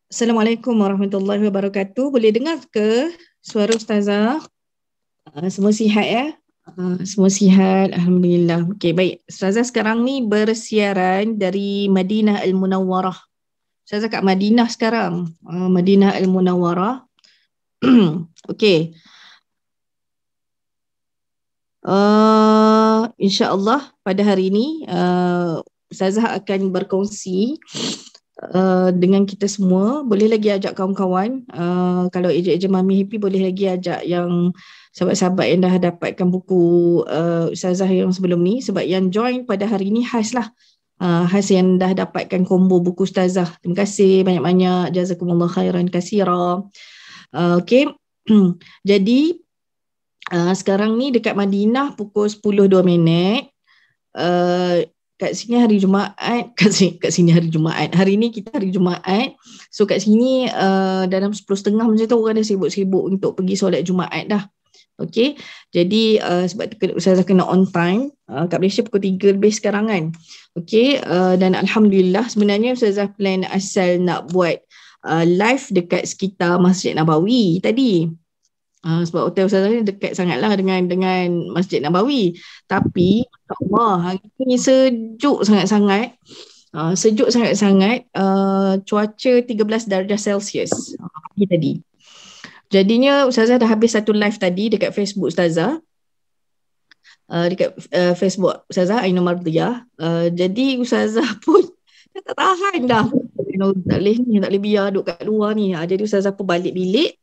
Assalamualaikum warahmatullahi wabarakatuh. Boleh dengar ke suara Ustazah? Semua sihat ya? Semua sihat, Alhamdulillah. Okey, baik. Ustazah sekarang ni bersiaran dari Madinah Al-Munawwarah. Ustazah kat Madinah sekarang. Madinah Al-Munawwarah. Okey. InsyaAllah pada hari ini Ustazah akan berkongsi dengan kita semua. Boleh lagi ajak kawan-kawan, kalau ejen-ejen Mami Happy boleh lagi ajak yang sahabat-sahabat yang dah dapatkan buku Ustazah yang sebelum ni, sebab yang join pada hari ni khas lah, khas yang dah dapatkan combo buku Ustazah. Terima kasih banyak-banyak, jazakumullah khairan katsira. Okay. Jadi sekarang ni dekat Madinah pukul 10.02. Kat sini hari Jumaat, kat sini hari Jumaat. Hari ni kita hari Jumaat. So kat sini dalam 10.30 macam tu orang dah sibuk-sibuk untuk pergi solat Jumaat dah. Okey. Jadi sebab tu Ustazah kena on time. Kat Malaysia pukul 3 lebih sekarang kan. Okey, dan alhamdulillah sebenarnya Ustazah plan asal nak buat live dekat sekitar Masjid Nabawi tadi. Sebab hotel Ustazah ni dekat sangatlah dengan Masjid Nabawi. Tapi Allah, hari ni sejuk sangat-sangat. Sejuk sangat-sangat. Cuaca 13 darjah Celsius pagi tadi. Jadinya Ustazah dah habis satu live tadi dekat Facebook Ustazah. Dekat Facebook Ustazah Ainul Mardiyah. Jadi Ustazah pun tak tahan dah. Tak boleh biar duduk kat luar ni. Jadi Ustazah pun balik bilik.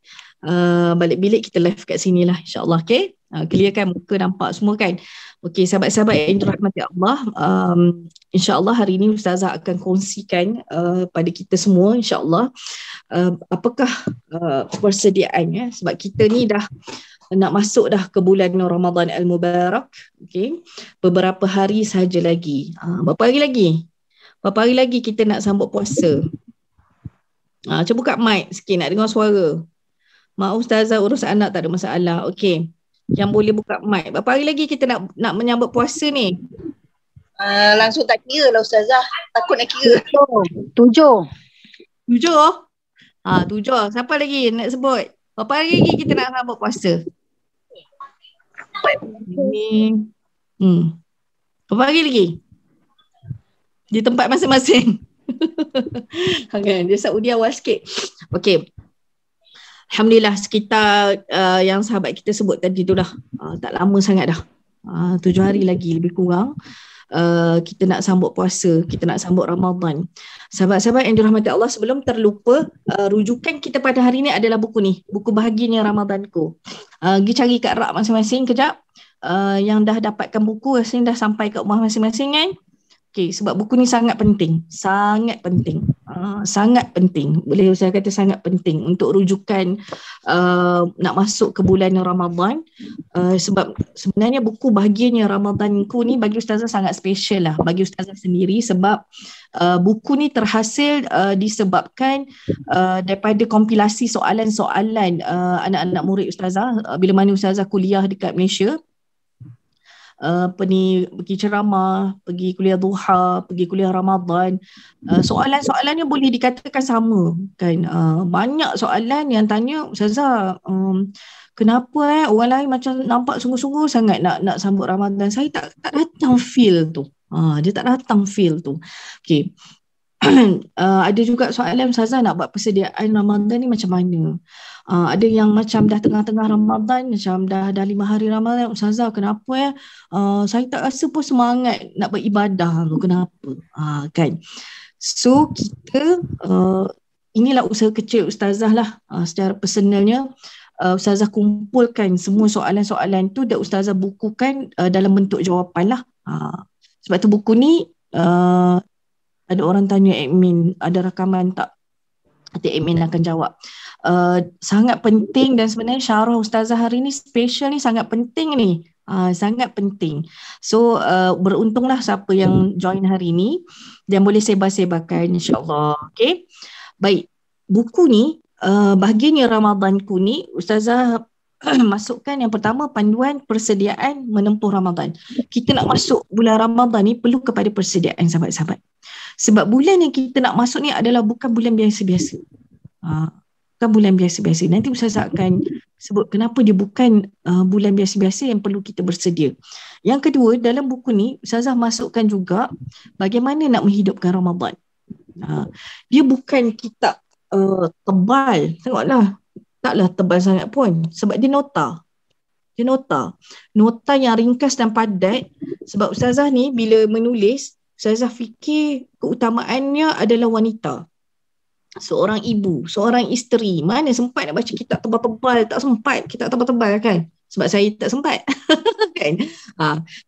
Balik bilik kita live kat sini lah, insyaAllah. Okay, clear kan, muka nampak semua kan. Okay, sahabat-sahabat yang dirahmati Allah, insyaAllah hari ini Ustazah akan kongsikan pada kita semua, insyaAllah, apakah persediaan ya, sebab kita ni dah nak masuk dah ke bulan Ramadan Al-Mubarak. Okay, beberapa hari sahaja lagi. Berapa hari lagi? Berapa hari lagi kita nak sambut puasa? Cuba buka mic sikit, nak dengar suara. Mak Ustazah urus anak tak ada masalah. Okey. Yang boleh buka mic. Berapa hari lagi kita nak menyambut puasa ni? Langsung tak kira lah Ustazah. Takut nak kira. 7. 7? 7. Siapa lagi nak sebut? Berapa hari lagi kita nak sambut puasa? Berapa hari lagi? Di tempat masing-masing. Okay, dia Saudi awal sikit. Okey. Alhamdulillah sekitar yang sahabat kita sebut tadi tu dah, tak lama sangat dah, 7 hari lagi lebih kurang kita nak sambut puasa, kita nak sambut Ramadan. Sahabat-sahabat yang dirahmati Allah, sebelum terlupa, rujukan kita pada hari ni adalah buku ni, buku Bahagianya Ramadanku. Pergi cari kat rak masing-masing kejap. Yang dah dapatkan buku rasanya dah sampai kat rumah masing-masing kan. Okay, sebab buku ni sangat penting, sangat penting. Sangat penting, boleh saya kata sangat penting untuk rujukan nak masuk ke bulan Ramadan. Sebab sebenarnya buku Bahagianya Ramadanku ni bagi Ustazah sangat special lah, bagi Ustazah sendiri, sebab buku ni terhasil disebabkan daripada kompilasi soalan-soalan anak-anak murid Ustazah bila mana Ustazah kuliah dekat Malaysia. Pergi ceramah, pergi kuliah duha, pergi kuliah Ramadan. Soalan-soalannya boleh dikatakan sama kan. Banyak soalan yang tanya Ustazah, kenapa orang lain macam nampak sungguh-sungguh sangat nak sambut Ramadan, saya tak datang feel tu. Dia tak datang feel tu. Okay. Ada juga soalan, Ustazah nak buat persediaan Ramadan ni macam mana? Ada yang macam dah tengah-tengah Ramadan, macam dah 5 hari Ramadan, Ustazah kenapa saya tak rasa pun semangat nak beribadah tu, kenapa? Kan. So kita inilah usaha kecil Ustazah lah, secara personalnya. Ustazah kumpulkan semua soalan-soalan tu dan Ustazah bukukan dalam bentuk jawapan lah. Sebab tu buku ni ada orang tanya admin, ada rakaman tak? Nanti admin akan jawab. Sangat penting, dan sebenarnya syarah Ustazah hari ni special ni, sangat penting ni. Sangat penting. So beruntunglah siapa yang join hari ni dan boleh sebar-sebarkan, insyaAllah. Okay. Baik. Buku ni, Bahagianya Ramadanku ni, Ustazah masukkan yang pertama panduan persediaan menempuh Ramadan. Kita nak masuk bulan Ramadan ni perlu kepada persediaan sahabat-sahabat. Sebab bulan yang kita nak masuk ni adalah bukan bulan biasa-biasa. Bukan bulan biasa-biasa. Nanti Ustazah akan sebut kenapa dia bukan bulan biasa-biasa yang perlu kita bersedia. Yang kedua, dalam buku ni Ustazah masukkan juga bagaimana nak menghidupkan Ramadan. Dia bukan kitab tebal. Tengoklah. Taklah tebal sangat pun. Sebab dia nota. Dia nota. Nota yang ringkas dan padat. Sebab Ustazah ni bila menulis, Ustazah fikir keutamaannya adalah wanita. Seorang ibu, seorang isteri. Mana sempat nak baca kitab tebal-tebal? Tak sempat kitab tebal-tebal kan? Sebab saya tak sempat. Kan?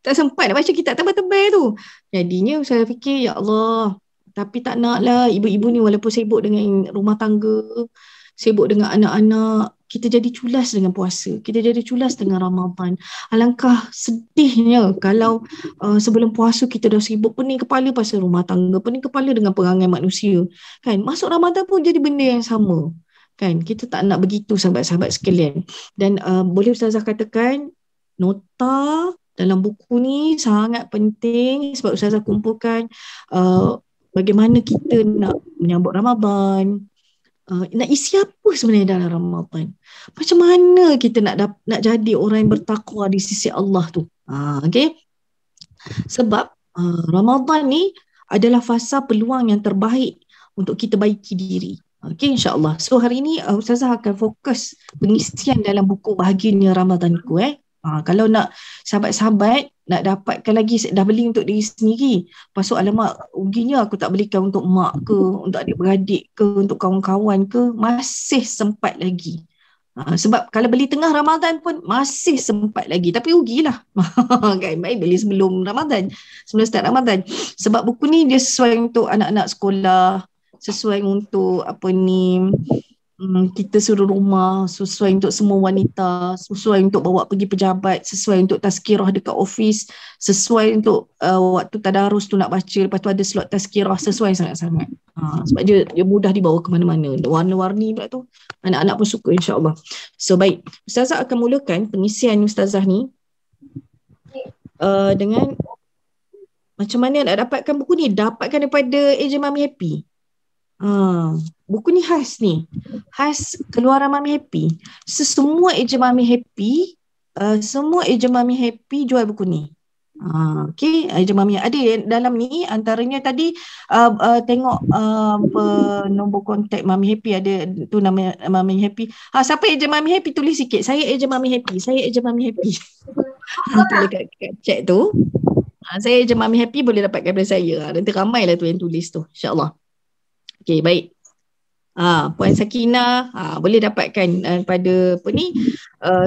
Tak sempat nak baca kitab tebal-tebal tu. Jadinya saya fikir, ya Allah, tapi tak naklah ibu-ibu ni walaupun sibuk dengan rumah tangga, sibuk dengan anak-anak, kita jadi culas dengan puasa, kita jadi culas dengan Ramadan. Alangkah sedihnya kalau sebelum puasa kita dah sibuk pening kepala pasal rumah tangga, pening kepala dengan perangai manusia. Kan? Masuk Ramadan pun jadi benda yang sama. Kan? Kita tak nak begitu sahabat-sahabat sekalian. Dan boleh Ustazah katakan nota dalam buku ni sangat penting sebab Ustazah kumpulkan bagaimana kita nak menyambut Ramadan, nak isi apa sebenarnya dalam Ramadan. Macam mana kita nak jadi orang yang bertakwa di sisi Allah tu. Okay? Sebab Ramadan ni adalah fasa peluang yang terbaik untuk kita baiki diri. Okay, insyaAllah. So hari ni Ustazah akan fokus pengisian dalam buku Bahagianya Ramadanku. Kalau nak sahabat-sahabat nak dapatkan lagi, dah beli untuk diri sendiri, pasal alamak ruginya aku tak belikan untuk mak ke, untuk adik-beradik ke, untuk kawan-kawan ke, masih sempat lagi. Sebab kalau beli tengah Ramadan pun masih sempat lagi, tapi rugilah. Kan, baik beli sebelum Ramadan, sebelum start Ramadan. Sebab buku ni dia sesuai untuk anak-anak sekolah, sesuai untuk kita suruh rumah, sesuai untuk semua wanita, sesuai untuk bawa pergi pejabat, sesuai untuk tazkirah dekat office, sesuai untuk waktu tadarus tu nak baca, lepas tu ada slot tazkirah, sesuai sangat-sangat. Sebab dia mudah dibawa ke mana-mana, warna-warni pula tu, anak-anak pun suka insyaAllah. So baik, Ustazah akan mulakan pengisian Ustazah ni dengan macam mana nak dapatkan buku ni. Dapatkan daripada ejen Mami Happy. Buku ni khas ni, khas keluaran Mami Happy. Semua ejen Mami Happy, jual buku ni. Okay, ejen Mami ada dalam ni. Antaranya tadi tengok nombor kontak Mami Happy, ada tu nama Mami Happy. Siapa ejen Mami Happy, tulis sikit, saya ejen Mami Happy, saya ejen Mami Happy. Tulis kat chat tu, saya ejen Mami Happy, boleh dapatkan daripada saya. Nanti ramai lah tu yang tulis tu, insyaAllah. Okay, baik. Puan Sakinah boleh dapatkan pada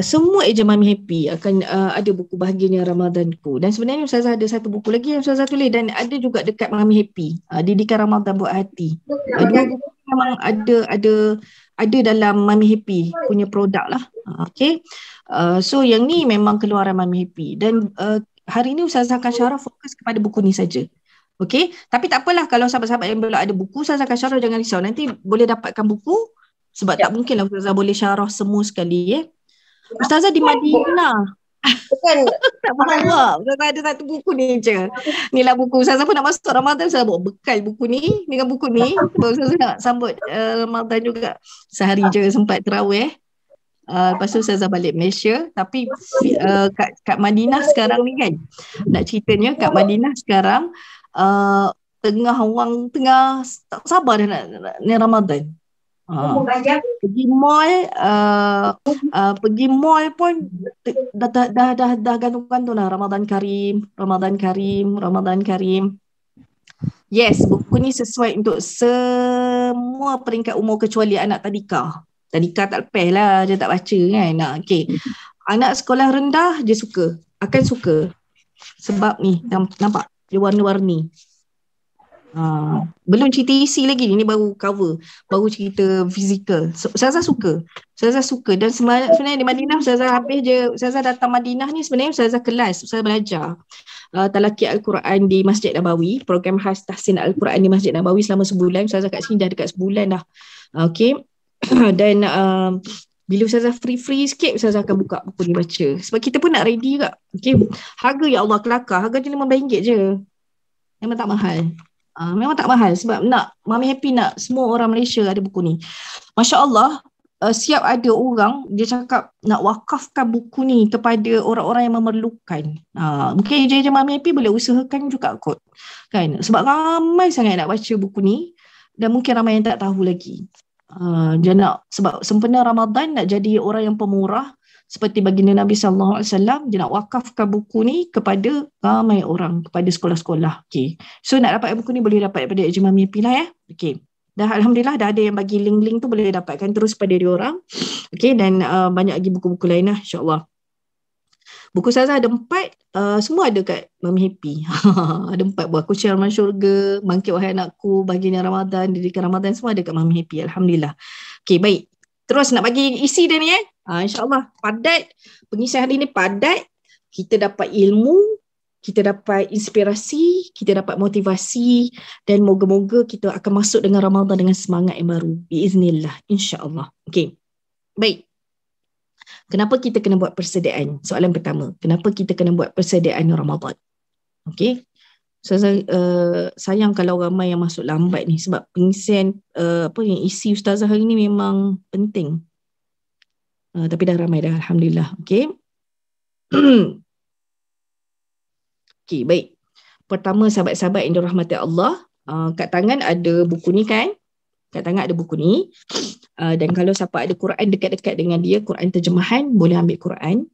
semua ejen Mami Happy akan ada buku Bahagianya Ramadanku. Dan sebenarnya Ustazah ada satu buku lagi yang Ustazah tulis, dan ada juga dekat Mami Happy, Didikan Ramadan Buat Hati. Dua buku memang ada dalam Mami Happy punya produk lah. Okay. So yang ni memang keluaran Mami Happy, dan hari ni Ustazah akan syarah fokus kepada buku ni saja. Okey, tapi tak apalah kalau sahabat-sahabat yang belum ada buku, Ustazah akan syarah, jangan risau. Nanti boleh dapatkan buku, sebab tak mungkinlah Ustazah boleh syarah semua sekali. Ustazah di Madinah. Bukan. Tak bawa. Ustazah ada satu buku ni je. Inilah buku. Ustazah pun nak masuk Ramadan, Ustazah bawa bekal buku ni dengan buku ni. Ustazah nak sambut Ramadan juga. Sehari je sempat terawih. Lepas tu Ustazah balik Malaysia. Tapi kat Madinah sekarang ni kan, nak ceritanya kat Madinah sekarang, tengah tak sabar dah nak Ramadan. Pergi mall pun dah gantung-gantung lah, Ramadan Karim, Ramadan Karim, Ramadan Karim. Yes, buku ni sesuai untuk semua peringkat umur kecuali anak tadika. Tadika tak lepas lah, dia tak baca kan. Okay. Anak sekolah rendah dia akan suka. Sebab ni nampak dia warna-warni. Belum cerita isi lagi ni baru cover, baru cerita fizikal. Ustazah suka. Dan sebenarnya di Madinah Ustazah habis je. Ustazah datang Madinah ni sebenarnya Ustazah kelas, Ustazah belajar talaqi Al-Quran di Masjid Nabawi, program khas tahsin Al-Quran di Masjid Nabawi selama sebulan. Ustazah kat sini dah dekat sebulan dah. Okay. Dan Bila Ustazah free sikit, Ustazah akan buka buku ni baca. Sebab kita pun nak ready juga. Okay. Harga ya Allah kelakar. Harga dia RM15 je. Memang tak mahal. Memang tak mahal. Sebab Mami Happy nak semua orang Malaysia ada buku ni. Masya Allah, siap ada orang dia cakap nak wakafkan buku ni kepada orang-orang yang memerlukan. Mungkin eja-eja Mami Happy boleh usahakan juga kot. Kan? Sebab ramai sangat nak baca buku ni dan mungkin ramai yang tak tahu lagi. Dia nak, sebab sempena Ramadan nak jadi orang yang pemurah seperti baginda Nabi SAW, dia nak wakafkan buku ni kepada ramai orang, kepada sekolah-sekolah. Okay. So nak dapat buku ni boleh dapat daripada eja Mami Happy lah ya. Okay. Dah Alhamdulillah dah ada yang bagi link-link tu, boleh dapatkan terus pada dia orang. Okay, dan banyak lagi buku-buku lain lah insyaAllah. Buku Ustazah ada 4, semua ada kat Mami Happy. Ada 4 buah. Kunci Rahman Syurga, Bangkit Wahai Anakku, Baginda Ramadan, Didikan Ramadan, semua ada kat Mami Happy. Alhamdulillah. Okay, baik. Terus nak bagi isi dia ni InsyaAllah padat. Pengisian hari ni padat. Kita dapat ilmu, kita dapat inspirasi, kita dapat motivasi dan moga-moga kita akan masuk dengan Ramadan dengan semangat yang baru. Biiznillah. InsyaAllah. Okay. Baik. Kenapa kita kena buat persediaan? Soalan pertama. Kenapa kita kena buat persediaan Ramadan? Okay. So, sayang kalau ramai yang masuk lambat ni sebab pengisian yang isi Ustazah hari ni memang penting. Tapi dah ramai dah. Alhamdulillah. Okay. Okay, baik. Pertama, sahabat-sahabat yang dirahmati Allah, kat tangan ada buku ni kan? Kat tangan ada buku ni. Dan kalau siapa ada Quran dekat-dekat dengan dia, Quran terjemahan, boleh ambil Quran.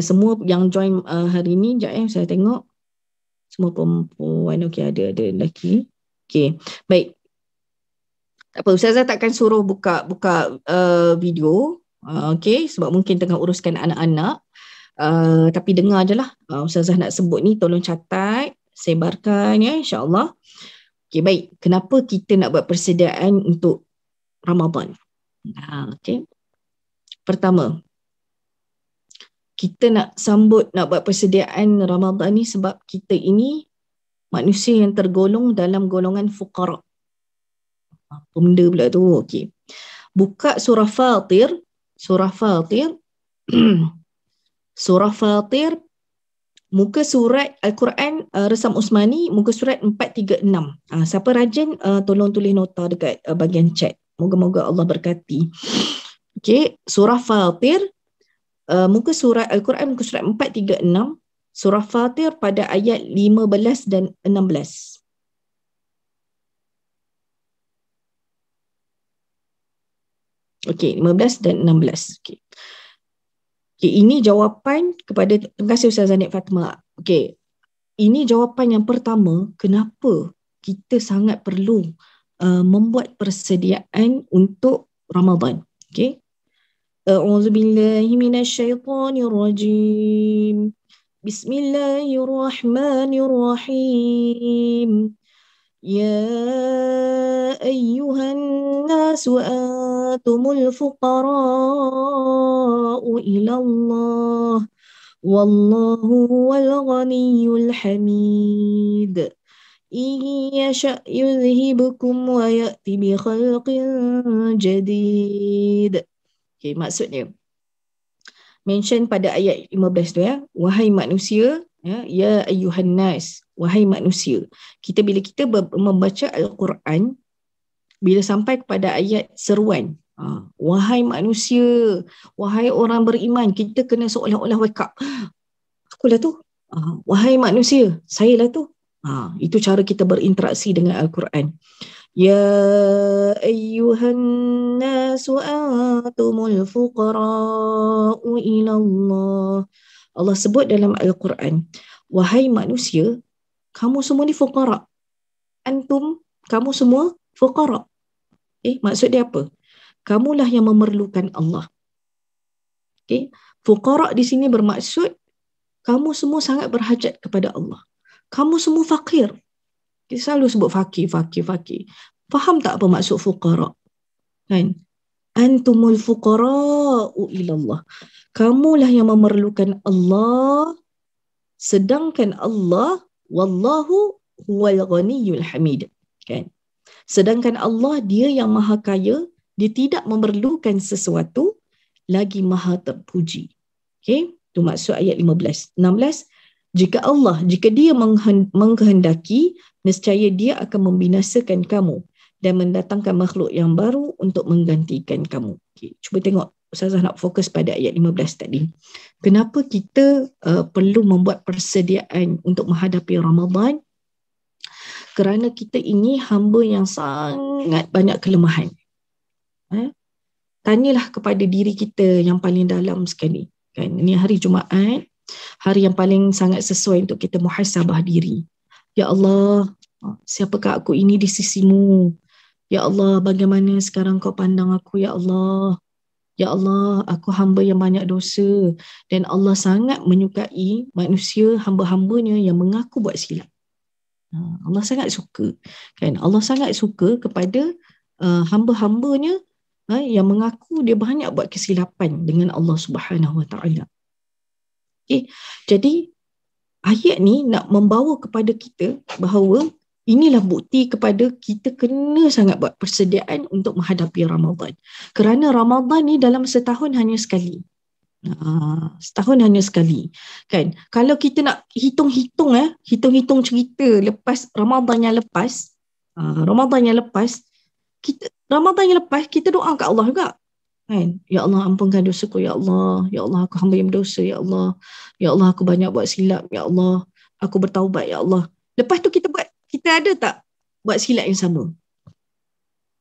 Semua yang join hari ni, sekejap saya tengok. Semua perempuan, okey, ada lelaki. Okey, baik. Tak apa, Ustazah takkan suruh buka video. Okey, sebab mungkin tengah uruskan anak-anak. Tapi dengar je lah. Ustazah nak sebut ni, tolong catat, sebarkan ya, insyaAllah. Okay, baik. Kenapa kita nak buat persediaan untuk Ramadan? Okay. Pertama, kita nak buat persediaan Ramadan ni sebab kita ini manusia yang tergolong dalam golongan fuqara. Apa benda pula tu? Okay. Buka surah Fatir. Surah Fatir. Surah Fatir, muka surat Al-Quran Resam Usmani, muka surat 436. Siapa rajin, tolong tulis nota dekat bahagian chat. Moga-moga Allah berkati. Okay, surah Fatir, muka surat Al-Quran, muka surat 436. Surah Fatir pada ayat 15 dan 16. Okay, 15 dan 16. Okay. Okay, ini jawapan kepada, terima kasih Ustazah Nik Fatimah. Okay, ini jawapan yang pertama, kenapa kita sangat perlu membuat persediaan untuk Ramadan. Okay. A'udzubillahi minasyaitonirrajim. Bismillahirrahmanirrahim. Ya ayyuhan nasu antumul fuqara'u ilallah wallahu huwal ghaniyyul hamid. In yasha' yudhhibukum wa ya'ti bi khalqin jadid. Okay, maksudnya mention pada ayat 15 tu ya, wahai manusia, ya ayyuhan nas, wahai manusia. Bila kita membaca Al-Quran, bila sampai kepada ayat seruan, wahai manusia, wahai orang beriman, kita kena seolah-olah wake up. Akulah tu. Wahai manusia, saya lah tu. Itu cara kita berinteraksi dengan Al-Quran. Ya ayyuhan nasu antumul fuqara'u ilallah. Allah sebut dalam Al-Quran, wahai manusia, kamu semua ni fuqara. Antum, kamu semua fuqara. Maksud dia apa? Kamulah yang memerlukan Allah. Fuqara di sini bermaksud kamu semua sangat berhajat kepada Allah. Kamu semua fakir. Kita selalu sebut fakir. Faham tak apa maksud fuqara? Kan? Antumul fuqara'u ilallah. Kamulah yang memerlukan Allah, sedangkan Allah, wallahu huwal ghaniyyul hamid. Kan? Sedangkan Allah, dia yang maha kaya, dia tidak memerlukan sesuatu, lagi maha terpuji. Okey, itu maksud ayat 15. 16, jika dia mengkehendaki, nescaya dia akan membinasakan kamu dan mendatangkan makhluk yang baru untuk menggantikan kamu. Okay, cuba tengok, Ustazah nak fokus pada ayat 15 tadi. Kenapa kita perlu membuat persediaan untuk menghadapi Ramadan? Kerana kita ini hamba yang sangat banyak kelemahan. Tanyalah kepada diri kita yang paling dalam sekali. Kan? Ini hari Jumaat, hari yang paling sangat sesuai untuk kita muhasabah diri. Ya Allah, siapakah aku ini di sisimu? Ya Allah, bagaimana sekarang kau pandang aku, ya Allah? Ya Allah, aku hamba yang banyak dosa. Dan Allah sangat menyukai manusia, hamba-hambanya yang mengaku buat silap. Allah sangat suka. Kan? Allah sangat suka kepada hamba-hambanya yang mengaku dia banyak buat kesilapan dengan Allah Subhanahu Wa Taala. Okay. Jadi ayat ni nak membawa kepada kita bahawa inilah bukti kepada kita kena sangat buat persediaan untuk menghadapi Ramadan. Kerana Ramadan ni dalam setahun hanya sekali. Setahun hanya sekali. Kan? Kalau kita nak hitung-hitung cerita lepas Ramadan yang lepas, Ramadan yang lepas kita doa kat Allah juga. Kan? Ya Allah, ampunkan dosaku, ya Allah. Ya Allah, aku hamba yang berdosa, ya Allah. Ya Allah, aku banyak buat silap, ya Allah. Aku bertaubat, ya Allah. Lepas tu kita ada tak buat silap yang sama?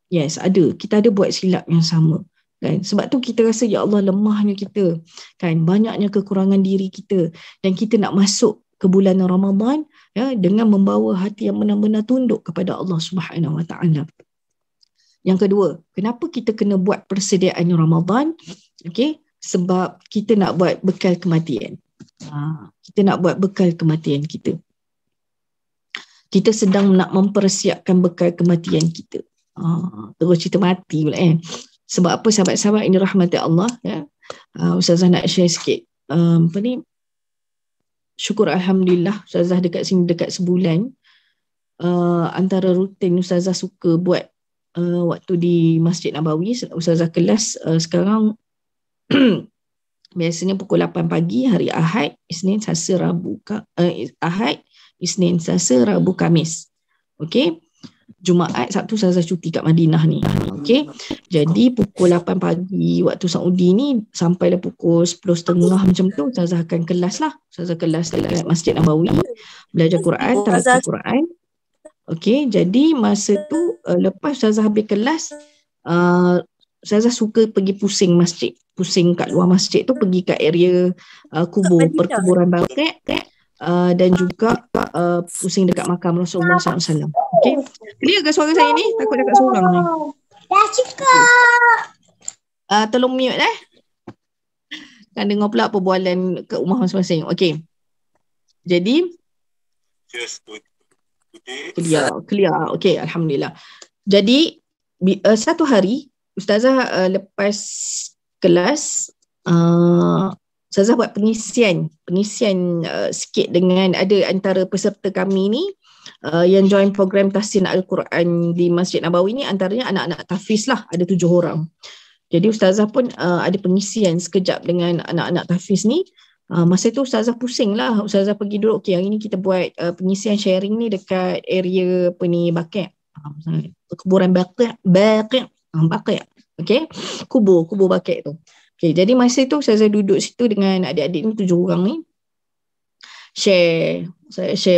Yes, ada. Kita ada buat silap yang sama. Kan? Sebab tu kita rasa, ya Allah, lemahnya kita. Kan? Banyaknya kekurangan diri kita. Dan kita nak masuk ke bulan Ramadan ya, dengan membawa hati yang benar-benar tunduk kepada Allah Subhanahu Wa Taala. Yang kedua, kenapa kita kena buat persediaan Ramadan? Okay? Sebab kita nak buat bekal kematian. Kita nak buat bekal kematian kita. Kita sedang nak mempersiapkan bekal kematian kita. Terus cerita mati pula Sebab apa sahabat-sahabat ini rahmati Allah ya. Ustazah nak share sikit. Syukur Alhamdulillah Ustazah dekat sini dekat sebulan. Antara rutin Ustazah suka buat waktu di Masjid Nabawi, Ustazah kelas sekarang biasanya pukul 8 pagi hari Ahad, Isnin, Selasa, Rabu, Ahad, Isnin, Selasa, Rabu, Khamis. Okey. Jumaat, Sabtu Ustazah cuti kat Madinah ni. Okey. Jadi pukul 8 pagi waktu Saudi ni sampailah pukul 10.30 macam tu Ustazah akan kelas lah. Ustazah kelas dekat Masjid Nabawi, belajar Quran, tilawah Quran. Okey, jadi masa tu lepas Ustazah habis kelas, Ustazah suka pergi pusing masjid. Pusing kat luar masjid tu, pergi kat area kubur, perkuburan Baqi', dan juga pusing dekat makam Rasulullah SAW. Okey, clear ke suara saya ni? Takut dekat seorang ni. Dah cukup. Tolong mute kan dengar pula perbualan ke rumah masing-masing. Okey, jadi clear. Okey, Alhamdulillah. Jadi satu hari Ustazah lepas kelas Ustazah buat pengisian sikit dengan ada antara peserta kami ni yang join program tahsin Al-Quran di Masjid Nabawi ni, antaranya anak-anak tahfiz lah, ada 7 orang. Jadi Ustazah pun ada pengisian sekejap dengan anak-anak tahfiz ni. Masa tu Ustazah pusing lah. Ustazah pergi duduk, okay, hari ni kita buat pengisian sharing ni dekat area apa ni, Baqi', kuburan Baqi'. Okay, kubur Baqi' tu. Okay, jadi masa tu Ustazah duduk situ dengan adik-adik ni, 7 orang ni, share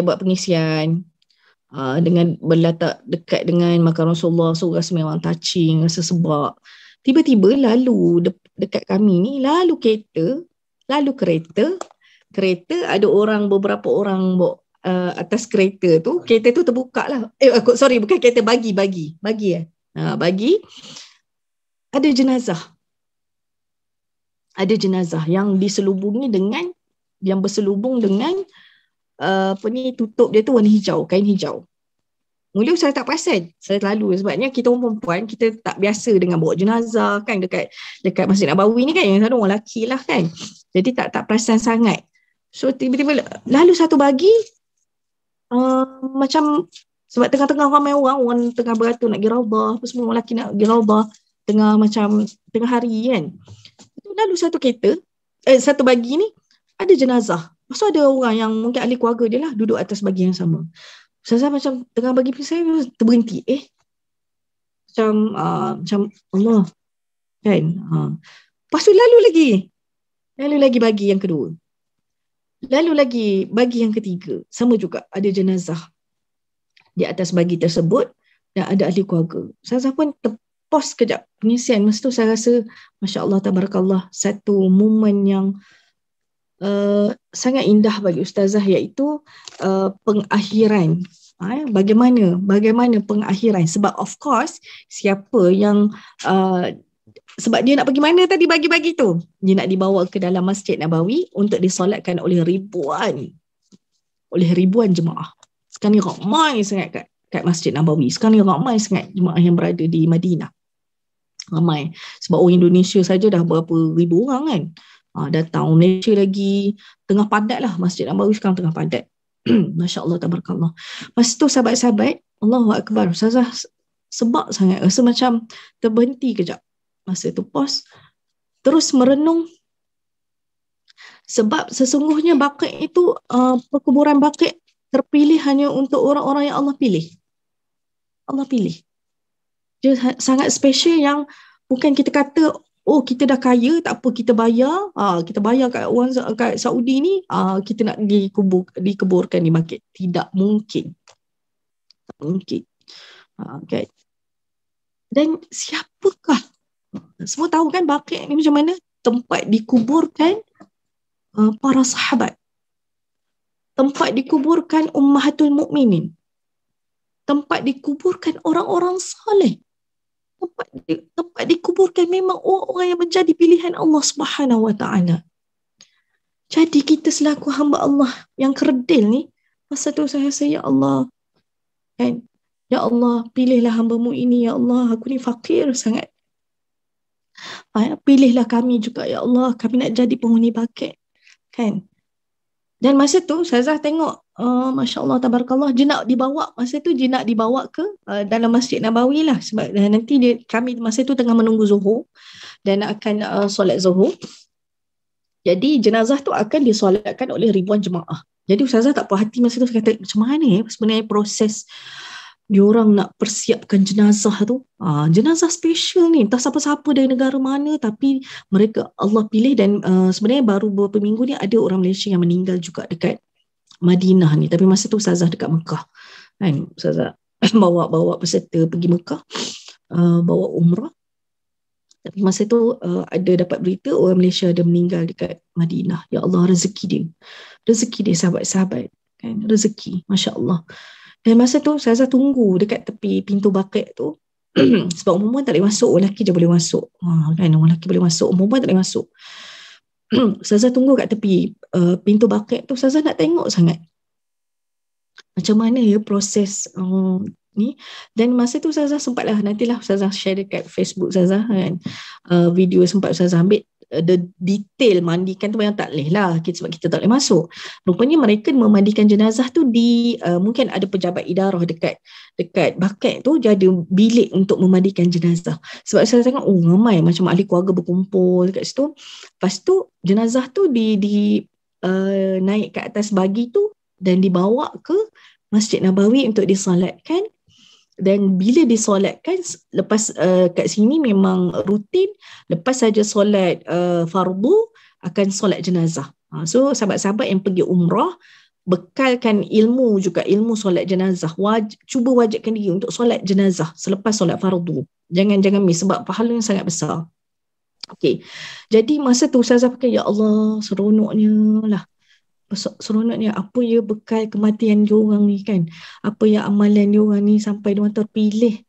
buat pengisian dengan berletak dekat dengan makam Rasulullah. So rasa memang touching, rasa sebab. Tiba-tiba lalu dekat kami ni, lalu kereta ada beberapa orang atas kereta tu terbuka lah. Bukan kereta, bagi ada jenazah yang berselubung dengan tutup dia tu warna hijau, kain hijau. Mula saya tak perasan, saya lalu sebabnya kita orang perempuan, kita tak biasa dengan bawa jenazah kan dekat Masjid Nabawi ni kan, yang sana orang lelaki lah kan. Jadi tak perasan sangat. So tiba-tiba lalu satu bagi macam sebab tengah-tengah ramai orang tengah beratur nak pergi raubah, apa semua orang lelaki nak pergi raubah. tengah hari kan. Lalu satu kereta, satu bagi ni ada jenazah. Lepas tu ada orang yang mungkin ahli keluarga dia lah duduk atas bagi yang sama. Ustazah macam tengah bagi saya terberhenti. Macam Allah kan. Lepas tu lalu lagi bagi yang kedua. Lalu lagi bagi yang ketiga. Sama juga ada jenazah di atas bagi tersebut dan ada ahli keluarga. Ustazah pun terpos kejap pengisian. Masa tu saya rasa Masya Allah, tabarakallah, satu momen yang sangat indah bagi Ustazah, iaitu pengakhiran. Bagaimana pengakhiran, sebab of course siapa yang sebab dia nak pergi mana tadi bagi-bagi tu, dia nak dibawa ke dalam Masjid Nabawi untuk disolatkan oleh ribuan jemaah. Sekarang ni ramai sangat kat Masjid Nabawi. Sekarang ni ramai sangat jemaah yang berada di Madinah. Ramai, sebab orang Indonesia saja dah berapa ribu orang kan. Datang Malaysia lagi, tengah padat lah Masjid Nabawi sekarang, tengah padat. Masya Allah, tabarakallah. Masa tu sahabat-sahabat, Allahu Akbar, Ustazah sebab sangat, rasa macam terberhenti kejap. Masa tu pos, terus merenung. Sebab sesungguhnya Baqi' itu, perkuburan Baqi' terpilih hanya untuk orang-orang yang Allah pilih. Allah pilih. Dia sangat special yang bukan kita kata, kita dah kaya, tak apa, kita bayar kat orang kat Saudi ni, kita nak dikuburkan di Baqi'. Tidak mungkin. Tak mungkin. Okay. Dan siapakah? Semua tahu kan Baqi' ni macam mana? Tempat dikuburkan para sahabat. Tempat dikuburkan ummahatul mukminin. Tempat dikuburkan orang-orang saleh. Tempat dikuburkan memang orang-orang yang menjadi pilihan Allah Subhanahu Wa Taala. Jadi kita selaku hamba Allah yang kerdil ni, masa tu saya rasa, ya Allah, kan? Ya Allah, pilihlah hamba-Mu ini, ya Allah, aku ni fakir sangat. Pilihlah kami juga, ya Allah, kami nak jadi penghuni Baqi', kan? Dan masa tu Ustazah tengok, Masya Allah, tabarakallah, dia nak dibawa ke dalam Masjid Nabawi lah, sebab nanti kami masa tu tengah menunggu Zuhur dan akan solat Zuhur. Jadi jenazah tu akan disolatkan oleh ribuan jemaah. Jadi Ustazah tak puas hati masa tu, saya kata macam mana sebenarnya proses diorang nak persiapkan jenazah tu. Jenazah special ni, entah siapa-siapa dari negara mana, tapi mereka Allah pilih. Dan sebenarnya baru beberapa minggu ni ada orang Malaysia yang meninggal juga dekat Madinah ni, tapi masa tu Ustazah dekat Mekah kan. Ustazah bawa peserta pergi Mekah, bawa umrah. Tapi masa tu ada dapat berita orang Malaysia ada meninggal dekat Madinah. Ya Allah, rezeki dia sahabat-sahabat kan, rezeki, Masya Allah. Dan masa tu Ustazah tunggu dekat tepi pintu Baqi' tu sebab orang perempuan tak boleh masuk, orang lelaki je boleh masuk kan, orang lelaki boleh masuk, orang perempuan tak boleh masuk. Ustazah tunggu kat tepi pintu Baqi' tu. Ustazah nak tengok sangat macam mana ya proses ni. Dan masa tu Ustazah sempatlah, nantilah Ustazah share dekat Facebook Ustazah kan, video sempat Ustazah ambil detail mandikan tu, yang tak boleh lah sebab kita tak boleh masuk. Rupanya mereka memandikan jenazah tu di mungkin ada pejabat idarah dekat Baqi' tu, dia ada bilik untuk memandikan jenazah. Sebab saya tengok ramai macam ahli keluarga berkumpul dekat situ. Lepas tu jenazah tu naik ke atas bagi tu dan dibawa ke Masjid Nabawi untuk disolatkan. Dan bila disolatkan, lepas kat sini memang rutin, lepas saja solat fardu akan solat jenazah. So sahabat-sahabat yang pergi umrah, bekalkan ilmu juga, ilmu solat jenazah. Cuba wajibkan diri untuk solat jenazah selepas solat fardu. Jangan miss, sebab pahalanya sangat besar. Okay. Jadi masa tu Ustazah pakai, ya Allah, seronoknya apa ya bekal kematian diorang ni kan, apa ya amalan diorang ni sampai diorang terpilih.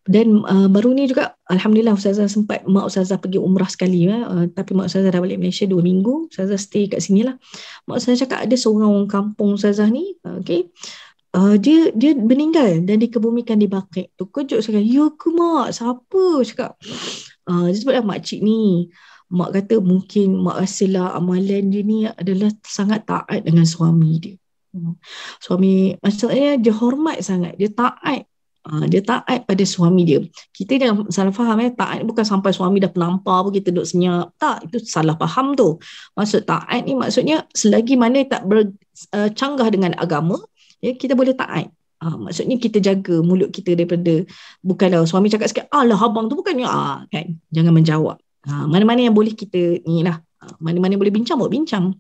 Dan baru ni juga Alhamdulillah Ustazah sempat, mak Ustazah pergi umrah sekali tapi mak Ustazah dah balik Malaysia 2 minggu. Ustazah stay kat sini lah. Mak Ustazah cakap ada seorang orang kampung Ustazah ni, dia meninggal dan dikebumikan di Baqi'. Kejut saya, ya ke mak, siapa? Cakap dia sebutlah makcik ni. Mak kata mungkin mak rasalah amalan dia ni adalah sangat taat dengan suami dia. Suami maksudnya dia hormat sangat, dia taat Dia taat pada suami dia. Kita jangan salah faham taat bukan sampai suami dah penampar pun kita duduk senyap. Tak, itu salah faham tu. Maksud taat ni maksudnya selagi mana tak bercanggah dengan agama, kita boleh taat. Maksudnya kita jaga mulut kita daripada, bukanlah suami cakap sikit, alah abang tu bukannya, kan. Jangan menjawab. Mana-mana yang boleh kita ni lah. Mana-mana boleh bincang, buat bincang.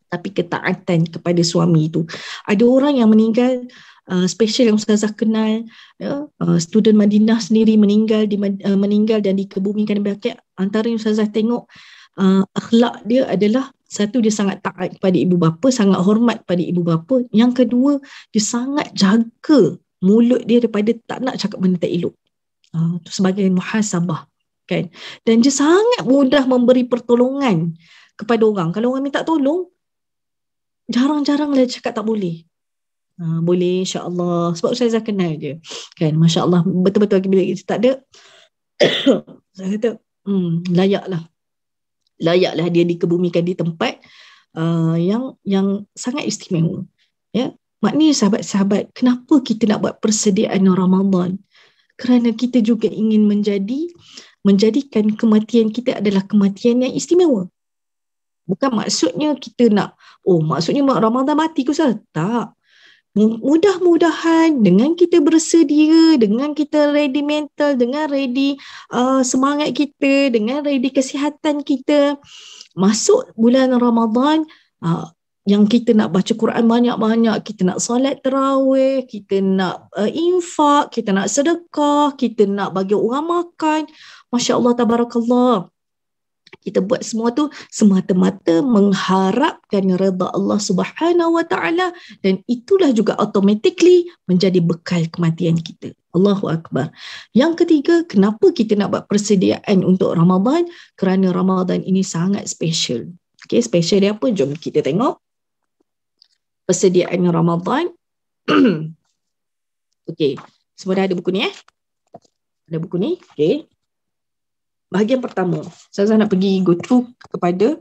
Tapi ketaatan kepada suami itu. Ada orang yang meninggal, special yang Ustazah kenal, student Madinah sendiri meninggal dan dikebumikan di baqi'. Antara yang Ustazah tengok akhlak dia adalah, satu, dia sangat taat kepada ibu bapa, sangat hormat pada ibu bapa. Yang kedua, dia sangat jaga mulut dia daripada tak nak cakap benda tak elok. Itu sebagai muhasabah, kan. Dan dia sangat mudah memberi pertolongan kepada orang. Kalau orang minta tolong, jarang-jarang dia cakap tak boleh. Boleh, insyaAllah. Sebab Ustazah kenal je, kan. Masya Allah, betul-betul bila kita tak ada, saya kata layaklah dia dikebumikan di tempat yang sangat istimewa. Ya, maknanya sahabat-sahabat, kenapa kita nak buat persediaan Ramadan? Kerana kita juga ingin menjadikan kematian kita adalah kematian yang istimewa. Bukan maksudnya kita nak, maksudnya Ramadan mati ke Ustaz? Tak. Mudah-mudahan dengan kita bersedia, dengan kita ready mental, dengan ready semangat kita, dengan ready kesihatan kita, masuk bulan Ramadan, yang kita nak baca Quran banyak-banyak, kita nak solat tarawih, kita nak infak, kita nak sedekah, kita nak bagi orang makan. Masya Allah, tabarakallah. Kita buat semua tu semata-mata mengharapkan redha Allah Subhanahu Wa Taala, dan itulah juga automatically menjadi bekal kematian kita. Allahu Akbar. Yang ketiga, kenapa kita nak buat persediaan untuk Ramadan? Kerana Ramadan ini sangat special. Okay, special dia apa? Jom kita tengok persediaan Ramadan. Okay, semua dah ada buku ni Ada buku ni. Okay. Bahagian pertama, saya nak pergi go through kepada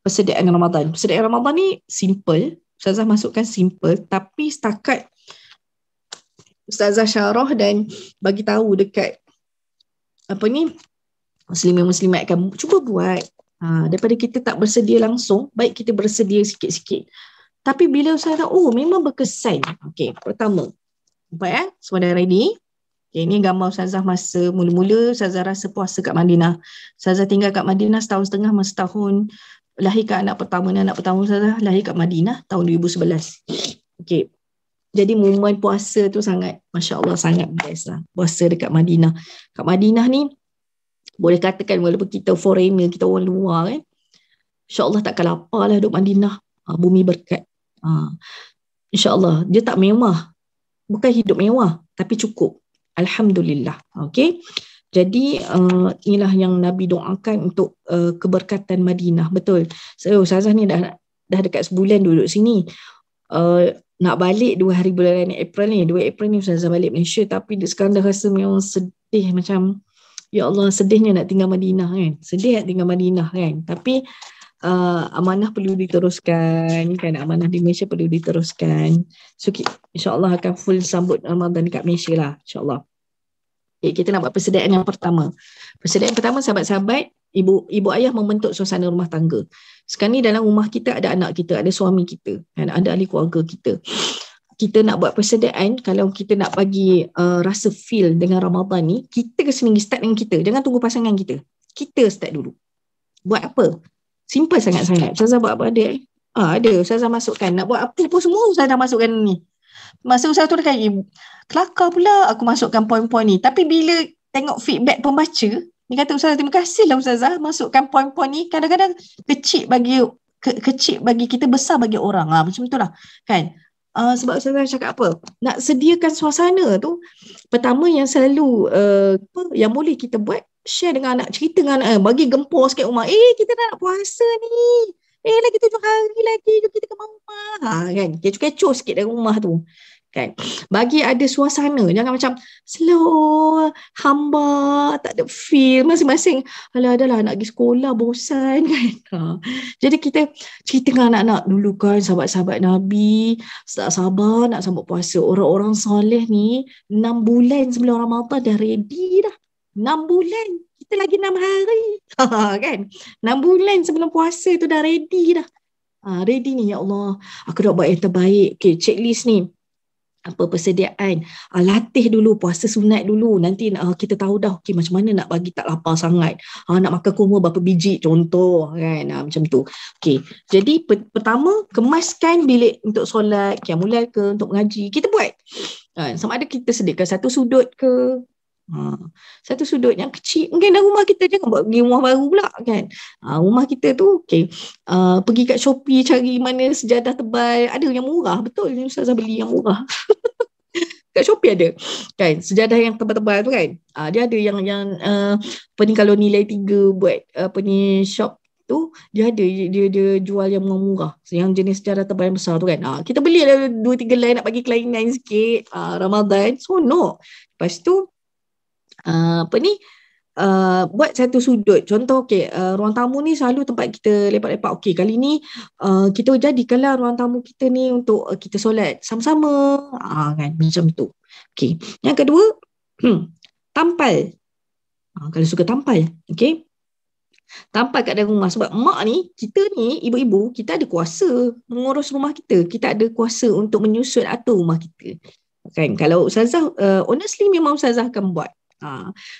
persediaan Ramadan. Persediaan Ramadan ni simple. Ustazah masukkan simple, tapi setakat Ustazah syarah dan bagi tahu dekat muslimin-muslimat kan, cuba buat. Daripada kita tak bersedia langsung, baik kita bersedia sikit-sikit. Tapi bila Ustazah, memang berkesan. Okey, pertama. Nampak semua dah ready. Okay, ini gambar Ustazah masa mula-mula Ustazah rasa puasa kat Madinah. Ustazah tinggal kat Madinah setahun setengah, masa tahun lahirkan anak pertama. Anak pertama Ustazah lahir kat Madinah tahun 2011. Okay. Jadi momen puasa tu sangat, Masya Allah, sangat best lah. Puasa dekat Madinah. Kat Madinah ni, boleh katakan walaupun kita foreigner, kita orang luar kan, Insya Allah takkan lapar lah duduk Madinah. Bumi berkat. Insya Allah, dia tak mewah. Bukan hidup mewah, tapi cukup. Alhamdulillah. Okay. Jadi inilah yang Nabi doakan untuk keberkatan Madinah. Betul. Ustazah ni dah dekat sebulan duduk sini. Nak balik 2 hari bulan April ni. 2 April ni Ustazah balik Malaysia. Tapi sekarang dah rasa memang sedih. Macam, ya Allah, sedihnya nak tinggal Madinah kan. Sedih nak tinggal Madinah kan. Tapi amanah perlu diteruskan kan. Amanah di Malaysia perlu diteruskan. So insyaAllah akan full sambut Ramadan dekat Malaysia lah, insyaAllah. Okay, kita nak buat persediaan yang pertama. Persediaan pertama, sahabat-sahabat, ibu ayah membentuk suasana rumah tangga. Sekarang ni dalam rumah kita ada anak kita, ada suami kita, kan, ada ahli keluarga kita. Kita nak buat persediaan, kalau kita nak bagi rasa feel dengan Ramadan ni, kita sendiri start dengan kita. Jangan tunggu pasangan kita. Kita start dulu. Buat apa? Simple sangat-sangat. Ustazah buat apa ada? Ada. Ustazah masukkan. Nak buat apa pun semua Ustazah masukkan ni. Masa Ustazah tu dekat kelakar pula aku masukkan poin-poin ni. Tapi bila tengok feedback pembaca, dia kata, Ustazah terima kasih lah Ustazah masukkan poin-poin ni. Kadang-kadang kecil bagi kita, besar bagi orang. Macam itulah kan. Sebab Ustazah cakap apa? Nak sediakan suasana tu, pertama yang selalu yang boleh kita buat, share dengan anak, cerita dengan anak, bagi gempur sikit rumah. Kita nak puasa ni. Lagi 7 hari lagi kita ke rumah. Kan? Kecoh-kecoh sikit dari rumah tu. Kan? Bagi ada suasana. Jangan macam slow, hambar, tak ada feel. Masing-masing, alah adalah nak pergi sekolah, bosan kan. Jadi kita cerita dengan anak-anak dulu kan, sahabat-sahabat Nabi, tak sabar nak sambut puasa. Orang-orang soleh ni, 6 bulan sebelum Ramadan dah ready dah. 6 bulan. Kita lagi 6 hari. Kan? 6 bulan sebelum puasa tu dah ready dah. Ready ni, ya Allah. Aku nak buat yang terbaik. Okay, checklist ni. Apa persediaan, latih dulu puasa sunat dulu, nanti kita tahu dah okay, macam mana nak bagi tak lapar sangat, nak makan kurma berapa biji contoh kan, macam tu. Okay, jadi pertama kemaskan bilik untuk solat qiyamul ke, untuk mengaji, kita buat sama ada kita sediakan satu sudut ke, satu sudut yang kecil. Mungkin dah rumah kita, jangan buat pergi rumah baru pula kan. Rumah kita tu okay, pergi kat Shopee cari mana sejadah tebal, ada yang murah, betul ni Ustazah beli yang murah. Kat Shopee ada kan sejadah yang tebal-tebal tu kan. Dia ada yang apa ni, kalau nilai 3 buat apa ni shop tu, dia ada dia jual yang murah, yang jenis sejadah tebal yang besar tu kan. Kita beli ada 2-3 helai nak bagi kelainan sikit, Ramadan seronok. Lepas tu apa ni, buat satu sudut. Contoh okay, ruang tamu ni selalu tempat kita lepak-lepak. Okey, kali ni kita jadikanlah ruang tamu kita ni untuk kita solat sama-sama, kan, macam tu. Okey, yang kedua tampal. Kalau suka tampal, okey, tampal kat dalam rumah. Sebab mak ni, kita ni ibu-ibu, kita ada kuasa mengurus rumah kita, kita ada kuasa untuk menyusun atur rumah kita kan. Kalau Ustazah honestly memang Ustazah akan buat.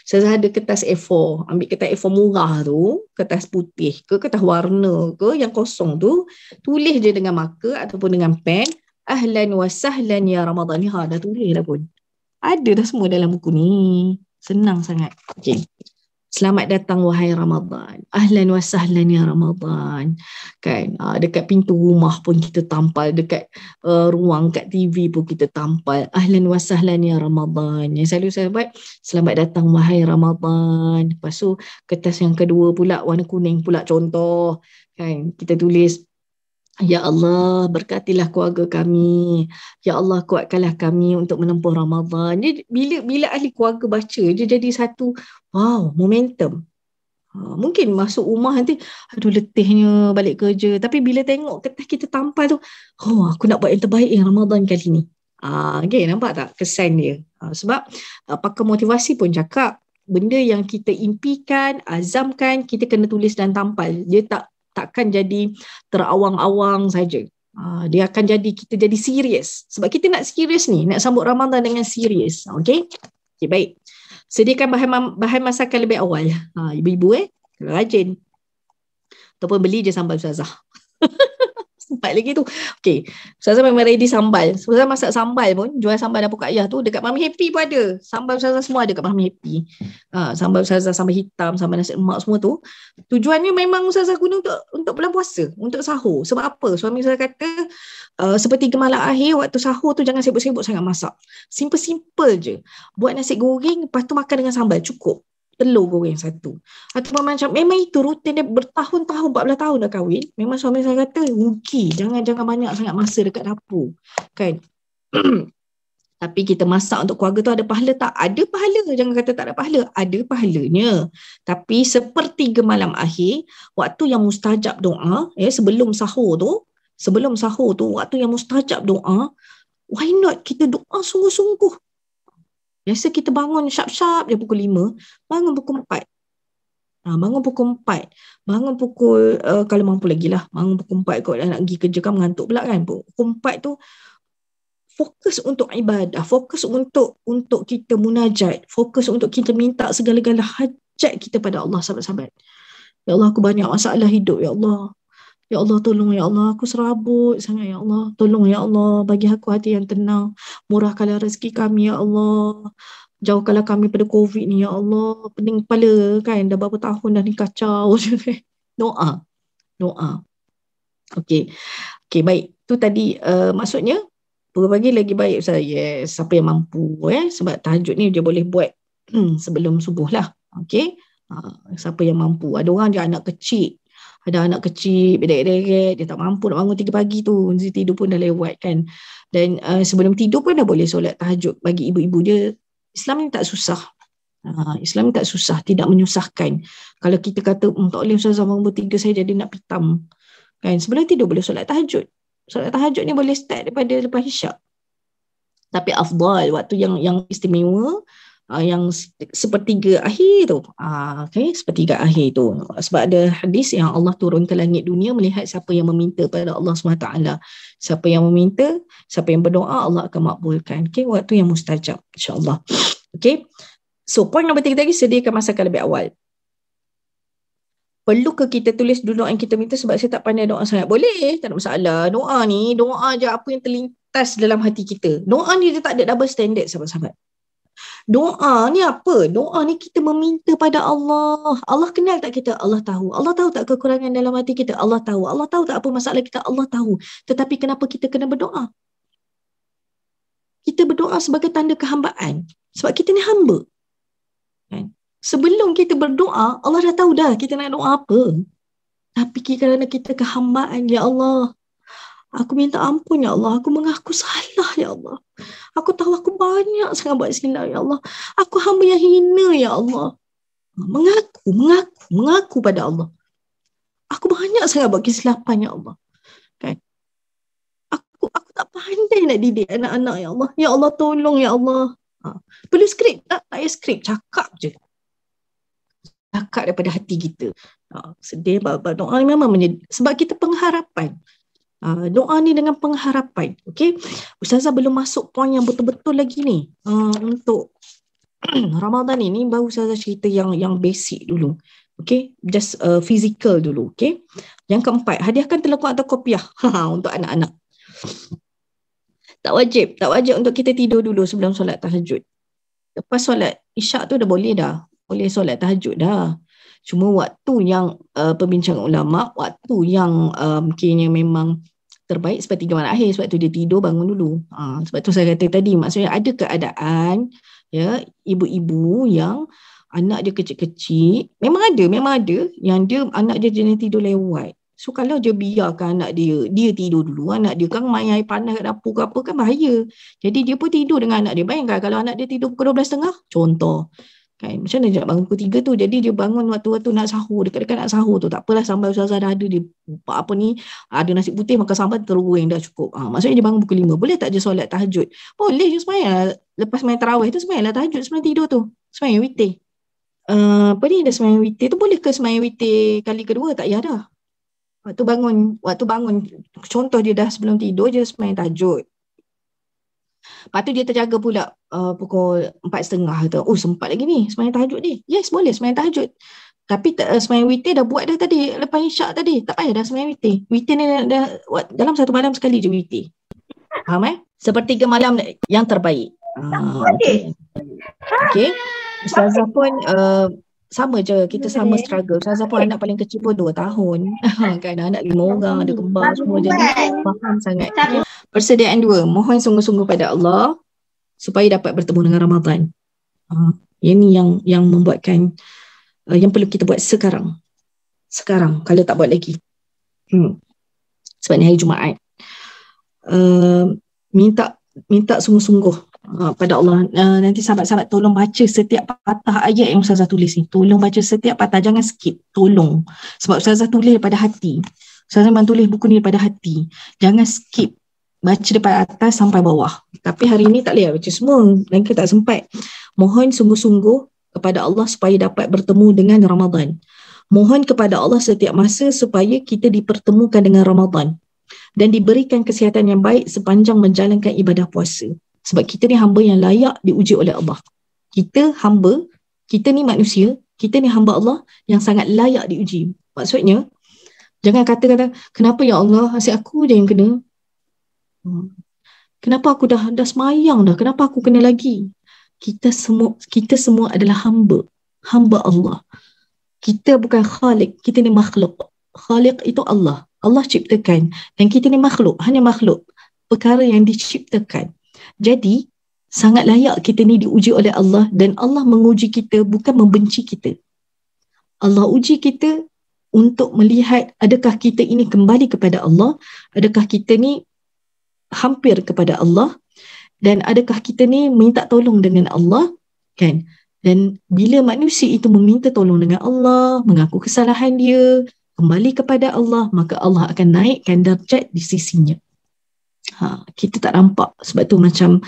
Saya ada kertas A4, ambil kertas A4 murah tu, kertas putih ke, kertas warna ke, yang kosong tu, tulis je dengan marker ataupun dengan pen, ahlan wa sahlan ya Ramadan. Dah tulis dah pun, ada dah semua dalam buku ni, senang sangat. Okay. Selamat datang wahai Ramadan, ahlan wa sahlan ya Ramadan kan. Dekat pintu rumah pun kita tampal, dekat ruang kat TV pun kita tampal, ahlan wa sahlan ya Ramadan. Yang selalu saya buat, selamat datang wahai Ramadan. Lepas tu kertas yang kedua pula warna kuning pula contoh kan, kita tulis, ya Allah berkatilah keluarga kami, ya Allah kuatkanlah kami untuk menempuh Ramadan. Jadi bila ahli keluarga baca, dia jadi satu momentum. Mungkin masuk rumah nanti, aduh letihnya balik kerja, tapi bila tengok kertas kita tampal tu, aku nak buat yang terbaik yang Ramadan kali ni. Okay, nampak tak kesan dia? Sebab pakar motivasi pun cakap, benda yang kita impikan, azamkan, kita kena tulis dan tampal. Dia takkan jadi terawang-awang saja. Dia akan jadi, kita jadi serius. Sebab kita nak serius ni, nak sambut Ramadan dengan serius. Okay, baik. Sediakan bahan masakan lebih awal. Ibu-ibu kalau rajin. Ataupun beli je sambal Ustazah. Sempat lagi tu. Okay, Ustazah memang ready sambal. Ustazah masak sambal pun, jual sambal dapur Kak Ayah tu, dekat Mami Happy pun ada. Sambal Ustazah semua ada kat Mami Happy. Sambal Ustazah, sambal hitam, sambal nasi lemak semua tu. Tujuannya memang Ustazah guna untuk bulan puasa, untuk sahur. Sebab apa? Suami saya kata, sepertiga malam akhir waktu sahur tu jangan sibuk-sibuk sangat masak. Simple-simple je. Buat nasi goreng, lepas tu makan dengan sambal, cukup. Telur goreng satu. Ataupun macam, memang itu rutin dia bertahun-tahun, 14 tahun dah kahwin. Memang suami saya kata, rugi. Jangan banyak sangat masa dekat dapur. Kan? Tapi kita masak untuk keluarga tu ada pahala tak? Ada pahala. Jangan kata tak ada pahala. Ada pahalanya. Tapi sepertiga malam akhir, waktu yang mustajab doa, sebelum sahur tu, waktu yang mustajab doa, why not kita doa sungguh-sungguh? Biasa kita bangun sharp-sharp dia pukul 5, bangun pukul 4. Bangun pukul 4. Bangun pukul, kalau mampu lagi lah, bangun pukul 4 kalau nak pergi kerja kan mengantuk pula kan. Pukul 4 tu, fokus untuk ibadah, fokus untuk kita munajat, fokus untuk kita minta segala-gala hajat kita pada Allah, sahabat-sahabat. Ya Allah, aku banyak masalah hidup, ya Allah. Ya Allah, tolong ya Allah, aku serabut sangat ya Allah. Tolong ya Allah, bagi aku hati yang tenang. Murahkanlah rezeki kami ya Allah. Jauhkanlah kami pada COVID ni ya Allah. Pening kepala kan, dah berapa tahun dah ni kacau. Doa. Okey, baik. Tu tadi maksudnya, pagi lagi baik Ustaz. Yes, siapa yang mampu. Sebab tahajud ni dia boleh buat sebelum subuh lah. Okey, siapa yang mampu. Ada orang je anak kecil. Ada anak kecil, bedek-bedek, dia tak mampu nak bangun 3 pagi tu. Tidur pun dah lewat kan. Dan sebelum tidur pun dah boleh solat tahajud. Bagi ibu-ibu dia, Islam ni tak susah. Islam tak susah, tidak menyusahkan. Kalau kita kata tak boleh Ustazah bangun pukul 3 saya jadi nak pitam, kan? Sebelum tidur boleh solat tahajud. Solat tahajud ni boleh start daripada lepas isyak. Tapi afdal, waktu yang istimewa, yang sepertiga akhir tu. Okay, sepertiga akhir tu. Sebab ada hadis yang Allah turun ke langit dunia melihat siapa yang meminta pada Allah SWT. Siapa yang meminta, siapa yang berdoa, Allah akan makbulkan. Okay, waktu yang mustajab, insyaAllah. Okay, so point nombor 3 tadi, sediakan masakan lebih awal. Perlu ke kita tulis dulu doa yang kita minta sebab saya tak pandai doa sangat? Boleh, tak ada masalah. Doa ni, doa je apa yang terlintas dalam hati kita. Doa ni dia tak ada double standard, sahabat-sahabat. Doa ni apa? Doa ni kita meminta pada Allah. Allah kenal tak kita? Allah tahu. Allah tahu tak kekurangan dalam hati kita? Allah tahu. Allah tahu tak apa masalah kita? Allah tahu. Tetapi kenapa kita kena berdoa? Kita berdoa sebagai tanda kehambaan. Sebab kita ni hamba. Kan? Sebelum kita berdoa, Allah dah tahu dah kita nak doa apa. Tapi kerana kita kehambaan, ya Allah, aku minta ampun ya Allah, aku mengaku salah ya Allah. Aku tahu aku banyak sangat buat silap ya Allah. Aku hamba yang hina ya Allah. Mengaku pada Allah. Aku banyak sangat buat kesilapan ya Allah. Kan? Aku tak pandai nak didik anak-anak ya Allah. Ya Allah tolong ya Allah. Perlu skrip tak? Tak payah skrip, cakap je. Cakap daripada hati kita. Sedih doa ni memang sebab kita pengharapan. Doa ni dengan pengharapan. Okay, Ustazah belum masuk poin yang betul-betul lagi ni. Untuk Ramadan ni baru Ustazah cerita yang basic dulu. Okay, just physical dulu. Okay, yang keempat, hadiahkan telekung atau kopiah untuk anak-anak. Tak wajib untuk kita tidur dulu sebelum solat tahajud. Lepas solat isyak tu dah boleh solat tahajud dah. Cuma waktu yang perbincangan ulama, waktu yang mungkinnya memang terbaik sepertiga malam akhir, sebab tu dia tidur bangun dulu. Sebab tu saya kata tadi, maksudnya ada keadaan ya ibu-ibu yang anak dia kecil-kecil, memang ada yang dia anak dia jenis tidur lewat. So kalau dia biarkan anak dia tidur dulu, anak dia kan main air panas kat dapur ke apa kan bahaya. Jadi dia pun tidur dengan anak dia. Bayangkan kalau anak dia tidur pukul 12.30, contoh. Kan, macam mana dia nak bangun pukul 3 tu? Jadi dia bangun waktu-waktu nak sahur, dekat-dekat nak sahur tu. Tak apalah, sambal Ustazah dah ada, dia apa ni, ada nasi putih makan sambal terus dah cukup. Maksudnya dia bangun pukul 5. Boleh tak je solat tahajud? Boleh je semayang. Lepas main tarawih tu semayang lah tahajud sebelum tidur tu. Semayang witir. Apa ni, dah semayang witir tu boleh ke semayang witir kali kedua? Tak payah dah. Waktu bangun, contoh dia dah sebelum tidur je semayang tahajud. Lepas tu dia terjaga pula pukul 4.30 tu. Oh, sempat lagi ni semayang tahajud ni. Yes, boleh semayang tahajud. Tapi semayang witir dah buat dah tadi. Lepas isyak tadi. Tak payah dah semayang witir. Witir ni dah dalam satu malam sekali je witir. Faham Sepertiga malam yang terbaik. Okay. Ustazah pun sama je. Kita sama struggle. Ustazah pun anak paling kecil pun 2 tahun. Kan anak 5 orang. Ada kembar semua. Jadi faham sangat. Persediaan 2, mohon sungguh-sungguh pada Allah supaya dapat bertemu dengan Ramadan. Ini yang membuatkan yang perlu kita buat sekarang. Kalau tak buat lagi. Sebab ni hari Jumaat. Minta sungguh-sungguh pada Allah. Nanti sahabat-sahabat tolong baca setiap patah ayat yang Ustazah tulis ni. Tolong baca setiap patah, jangan skip. Tolong. Sebab Ustazah tulis daripada hati. Ustazah memang tulis buku ni daripada hati. Jangan skip. Baca daripada atas sampai bawah. Tapi hari ni tak boleh baca semua. Dan kita tak sempat. Mohon sungguh-sungguh kepada Allah supaya dapat bertemu dengan Ramadan. Mohon kepada Allah setiap masa supaya kita dipertemukan dengan Ramadan. Dan diberikan kesihatan yang baik sepanjang menjalankan ibadah puasa. Sebab kita ni hamba yang layak diuji oleh Allah. Kita hamba, kita ni manusia, kita ni hamba Allah yang sangat layak diuji. Maksudnya, jangan kata-kata, kenapa ya Allah, asyik aku je yang kena? Kenapa aku dah semayang dah? Kenapa aku kena lagi? Kita semua adalah hamba Allah. Kita bukan khalik, kita ni makhluk. Khalik itu Allah. Allah ciptakan. Dan kita ni makhluk, hanya makhluk. Perkara yang diciptakan. Jadi, sangat layak kita ni diuji oleh Allah. Dan Allah menguji kita bukan membenci kita. Allah uji kita untuk melihat adakah kita ini kembali kepada Allah, adakah kita ni hampir kepada Allah, dan adakah kita ni minta tolong dengan Allah, kan? Dan bila manusia itu meminta tolong dengan Allah, mengaku kesalahan dia, kembali kepada Allah, maka Allah akan naikkan darjat di sisinya. Kita tak nampak. Sebab tu macam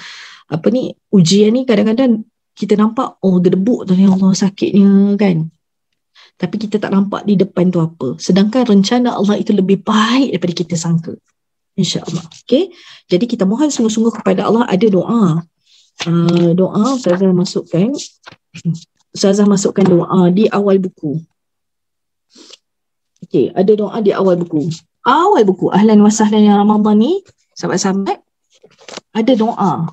ujian ni kadang-kadang kita nampak, oh gedebuk tu ya Allah sakitnya kan. Tapi kita tak nampak di depan tu apa. Sedangkan rencana Allah itu lebih baik daripada kita sangka. InsyaAllah. Okay. Jadi kita mohon sungguh-sungguh kepada Allah. Ada doa. Doa Ustazah masukkan doa di awal buku. Okay. Ada doa di awal buku. Awal buku. Ahlan wa sahlan ya Ramadan ni. Sahabat-sahabat. Ada doa.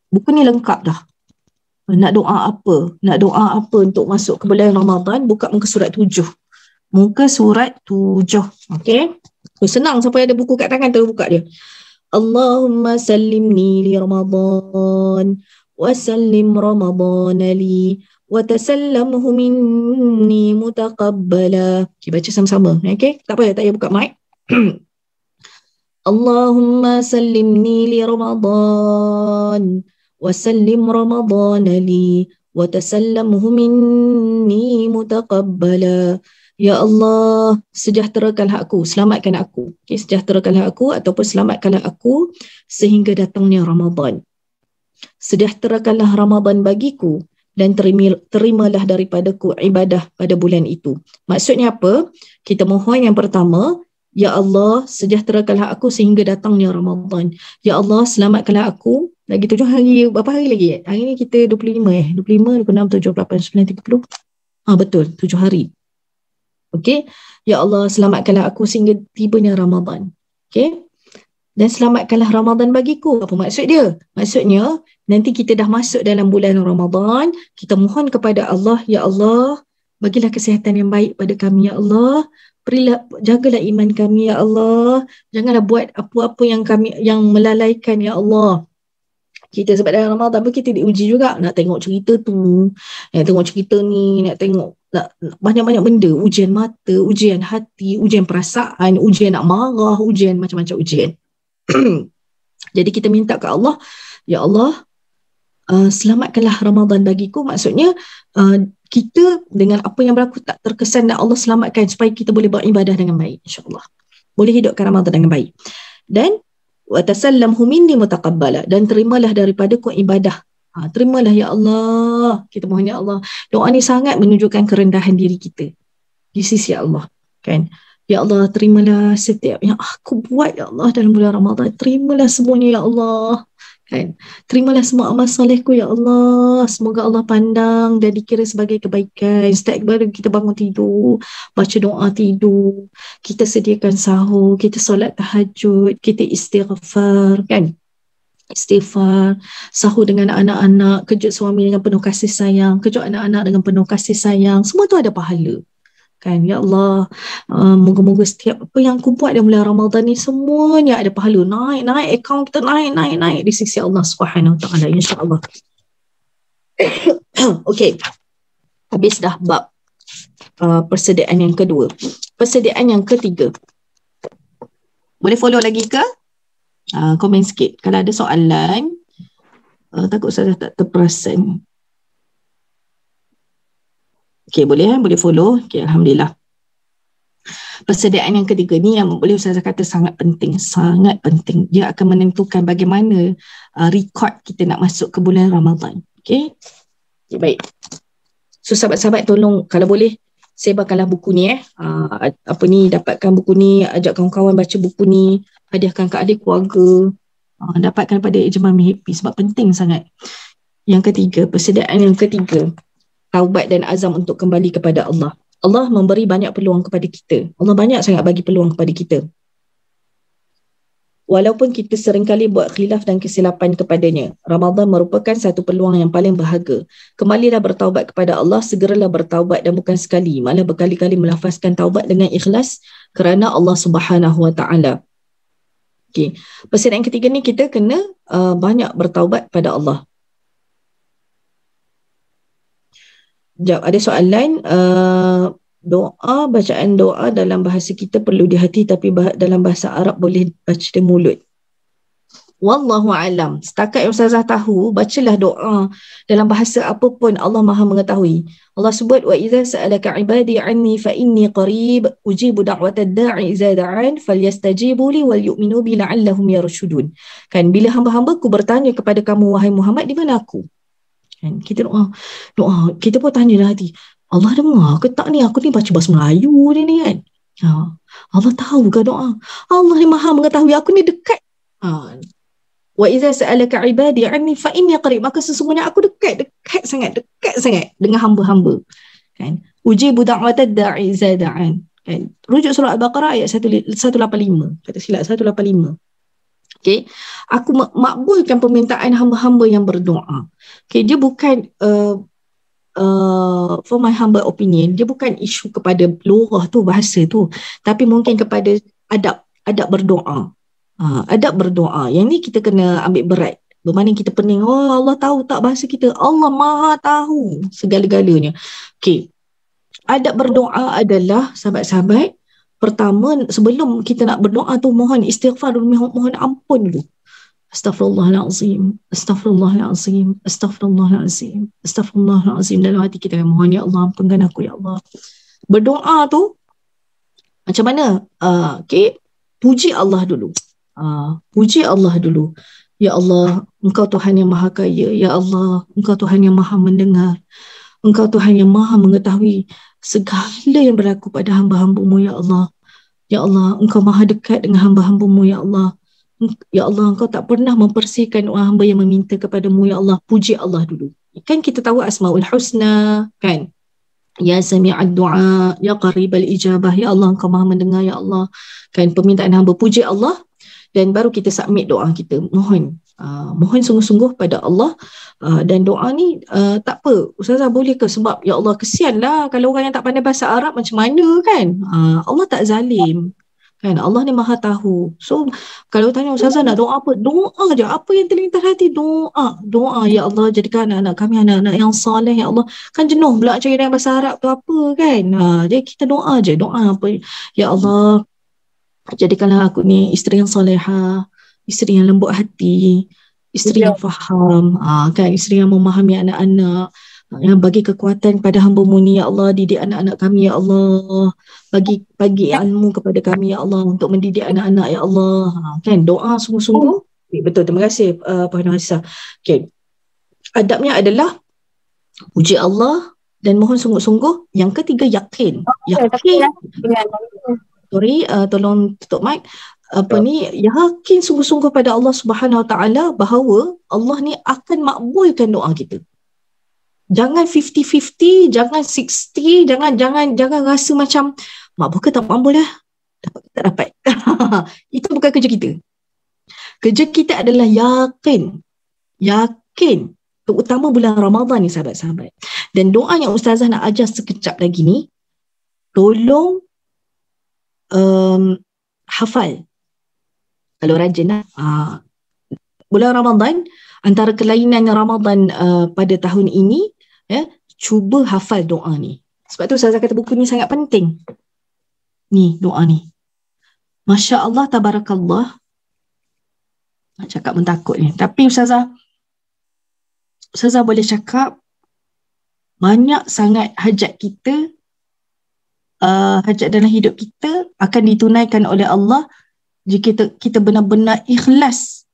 Buku ni lengkap dah. Nak doa apa? Nak doa apa untuk masuk ke bulan Ramadan? Buka muka surat 7. Muka surat 7. Okay. Senang, siapa yang ada buku kat tangan terus buka dia. Allahumma sallimni li Ramadan wa sallim Ramadan li wa tasallamhu minni mutaqabbala. Okay, baca sama-sama. Okay. Tak payah buka mic. Allahumma sallimni li Ramadan wa sallim Ramadan li wa tasallamhu minni mutaqabbala. Ya Allah, sejahterakanlah aku, selamatkan aku. Okay, sejahterakanlah aku ataupun selamatkanlah aku sehingga datangnya Ramadan. Sejahterakanlah Ramadan bagiku dan terimalah daripadaku ibadah pada bulan itu. Maksudnya apa? Kita mohon yang pertama, ya Allah, sejahterakanlah aku sehingga datangnya Ramadan. Ya Allah, selamatkanlah aku. Lagi 7 hari, berapa hari lagi? Hari ni kita 25 25, 26, 7, 8, 9, 30. Betul, 7 hari. Okey. Ya Allah, selamatkanlah aku sehingga tibanya Ramadan. Okey. Dan selamatkanlah Ramadan bagiku. Apa maksud dia? Maksudnya, nanti kita dah masuk dalam bulan Ramadan, kita mohon kepada Allah, ya Allah, bagilah kesihatan yang baik pada kami, ya Allah. Jagalah iman kami, ya Allah. Janganlah buat apa-apa yang melalaikan, ya Allah. Kita sebab dalam Ramadan pun kita diuji juga. Nak tengok cerita tu, nak tengok cerita ni, nak tengok banyak-banyak benda. Ujian mata, ujian hati, ujian perasaan, ujian nak marah, ujian macam-macam ujian. Jadi kita minta ke Allah, ya Allah, selamatkanlah Ramadan bagiku. Maksudnya kita dengan apa yang berlaku tak terkesan dan Allah selamatkan supaya kita boleh beribadah dengan baik, insyaAllah. Boleh hidupkan Ramadan dengan baik. Dan wa tasallamhu minni mutaqabbala, dan terimalah daripadaku ibadah. Terimalah ya Allah. Kita mohon ya Allah. Doa ni sangat menunjukkan kerendahan diri kita di sisi Allah, kan? Ya Allah, terimalah setiap yang aku buat ya Allah dalam bulan Ramadan. Terimalah semuanya ya Allah, kan? Terimalah semua amal solehku ya Allah. Semoga Allah pandang dan dikira sebagai kebaikan. Setiap baru kita bangun tidur, baca doa tidur, kita sediakan sahur, kita solat tahajud, kita istighfar, kan? Istighfar, sahur dengan anak-anak, kejut suami dengan penuh kasih sayang, kejut anak-anak dengan penuh kasih sayang. Semua tu ada pahala, kan? Ya Allah, moga-moga setiap apa yang aku buat dalam bulan Ramadan ni semuanya ada pahala. Naik akaun kita, naik di sisi Allah Subhanahu Wa Taala, insya-Allah. Okey. Habis dah bab persediaan yang kedua. Persediaan yang ketiga. Boleh follow lagi ke? Komen sikit kalau ada soalan. Takut saya tak terperasan. Okey, boleh follow. Okey, alhamdulillah. Persediaan yang ketiga ni yang boleh saya kata sangat penting. Dia akan menentukan bagaimana rekod kita nak masuk ke bulan Ramadan. Okey. Okay, baik. So sahabat-sahabat, tolong kalau boleh sebarkanlah buku ni dapatkan buku ni, ajak kawan-kawan baca buku ni, hadiahkan ke adik keluarga, dapatkan pada Ejen Mami Happy sebab penting sangat. Yang ketiga, persediaan yang ketiga, taubat dan azam untuk kembali kepada Allah. Allah memberi banyak peluang kepada kita. Allah banyak sangat bagi peluang kepada kita. Walaupun kita seringkali buat khilaf dan kesilapan kepadanya, Ramadan merupakan satu peluang yang paling berharga. Kembalilah bertaubat kepada Allah, segeralah bertaubat dan bukan sekali, malah berkali-kali melafazkan taubat dengan ikhlas kerana Allah Subhanahu Wa Taala. Okey. Persediaan ketiga ni kita kena banyak bertaubat pada Allah. Jap, ada soalan, bacaan doa dalam bahasa kita perlu di hati tapi dalam bahasa Arab boleh baca di mulut. Wallahu alam. Setakat yang Ustazah tahu, bacalah doa dalam bahasa apapun, Allah Maha mengetahui. Allah sebut wa idza sa'alaka ibadi anni fa inni qarib ujibu da'watad da'i idza da'an falyastajibu li wal yu'minu bi la'allahum yarshudun. Kan bila hamba-hambaku bertanya kepada kamu wahai Muhammad, di mana aku? Kan kita doa kita pun tanyalah hati, Allah dengar ke tak ni, aku ni baca bahasa Melayu ni kan. Allah tahu ke doa? Allah ni Maha mengetahui, aku ni dekat. Wa idza sa'alaka ibadi anni fa inni qarib, maka sesungguhnya aku dekat sangat dengan hamba-hamba. Kan? Ujibu da'watad da'i idza da'an. Kan? Rujuk surah Al-Baqarah ayat 185. Kata silap 185. Okay. Aku makbulkan permintaan hamba-hamba yang berdoa. Okay. Dia bukan for my humble opinion, dia bukan isu kepada lurah tu, bahasa tu, tapi mungkin kepada adab berdoa. Adab berdoa. Yang ni kita kena ambil berat. Bermakna kita pening, Allah tahu tak bahasa kita? Allah Maha tahu segala-galanya. Okey. Adab berdoa adalah, sahabat-sahabat, pertama sebelum kita nak berdoa tu mohon istighfar dulu, mohon ampun dulu. Astaghfirullahalazim, astaghfirullahalazim, astaghfirullahalazim, astaghfirullahalazim. Dalam hati kita mohon, ya Allah ampunkan aku ya Allah. Berdoa tu macam mana? Okey, puji Allah dulu. Puji Allah dulu. Ya Allah, Engkau Tuhan yang Maha Kaya. Ya Allah, Engkau Tuhan yang Maha Mendengar. Engkau Tuhan yang Maha Mengetahui segala yang berlaku pada hamba-hamba-Mu ya Allah. Ya Allah, Engkau Maha dekat dengan hamba-hamba-Mu ya Allah. Ya Allah, Engkau tak pernah mempersihkan doa hamba yang meminta kepadamu ya Allah. Puji Allah dulu. Kan kita tahu Asmaul Husna kan. Ya Sami'ad Du'a, Ya Qaribal Ijabah, ya Allah Engkau Maha mendengar ya Allah. Kan permintaan hamba, puji Allah. Dan baru kita submit doa kita. Mohon sungguh-sungguh pada Allah. Dan doa ni tak apa, Ustazah boleh ke? Sebab ya Allah kesianlah kalau orang yang tak pandai bahasa Arab macam mana kan. Allah tak zalim kan, Allah ni Maha tahu. So kalau tanya Ustazah nak doa apa, doa je, apa yang terlintas hati, doa ya Allah jadikan anak-anak kami anak-anak yang soleh ya Allah. Kan jenuh pula cari dengan bahasa Arab tu apa kan. Jadi kita doa je, doa apa, ya Allah jadikanlah aku ni isteri yang solehah, isteri yang lembut hati, isteri yang faham, kan, isteri yang memahami anak-anak, yang bagi kekuatan pada hamba-Mu ni ya Allah, didik anak-anak kami ya Allah, bagi ilmu kepada kami ya Allah untuk mendidik anak-anak ya Allah. Kan doa sungguh-sungguh. Betul, terima kasih Puan Hasisa. Okay. Adabnya adalah puji Allah dan mohon sungguh-sungguh. Yang ketiga yakin. Tolong tutup mic. Yakin sungguh-sungguh pada Allah Subhanahu Wa Taala bahawa Allah ni akan makbulkan doa kita. Jangan 50-50, jangan 60, jangan rasa macam makbul ke tak makbul dah. Dapat ke tak dapat. Itu bukan kerja kita. Kerja kita adalah yakin. Terutama bulan Ramadan ni sahabat-sahabat. Dan doa yang Ustazah nak ajar sekejap lagi ni, tolong hafal. Kalau rajin bulan Ramadan, antara kelainan Ramadan pada tahun ini, cuba hafal doa ni. Sebab tu Ustazah kata buku ni sangat penting. Ni doa ni. Masya Allah, tabarakallah. Nak cakap pun takut ni. Tapi Ustazah boleh cakap banyak sangat hajat kita, hajat dalam hidup kita akan ditunaikan oleh Allah jika kita benar-benar ikhlas,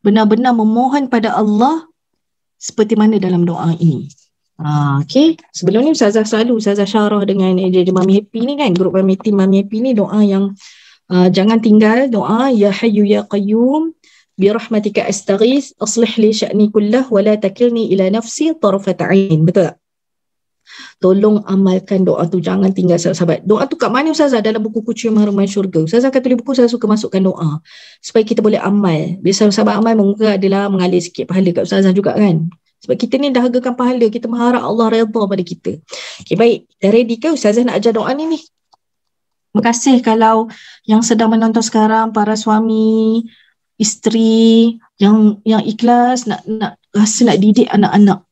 benar-benar memohon pada Allah seperti mana dalam doa ini. Okay. Sebelum ni Ustazah syarah dengan AJ Mami Happy ni kan, grup Mami Happy ni doa yang jangan tinggal, doa ya Hayyu ya Qayyum bi rahmatika astaghis aslih li sya'ni kullah wa la takilni ila nafsi tarfat 'ain. Betul tak? Tolong amalkan doa tu, jangan tinggal sahabat. Doa tu kat mana Ustazah? Dalam buku Kunci Mahruman Syurga. Ustazah akan tulis buku, saya suka masukkan doa supaya kita boleh amal. Biasa sahabat amal mungkin adalah mengalir sikit pahala kat Ustazah juga kan. Sebab kita ni dahagakan pahala, kita mengharap Allah redha pada kita. Okay, baik. Dah ready ke Ustazah nak ajar doa ni? Terima kasih kalau yang sedang menonton sekarang, para suami, isteri yang ikhlas nak rasa nak didik anak-anak.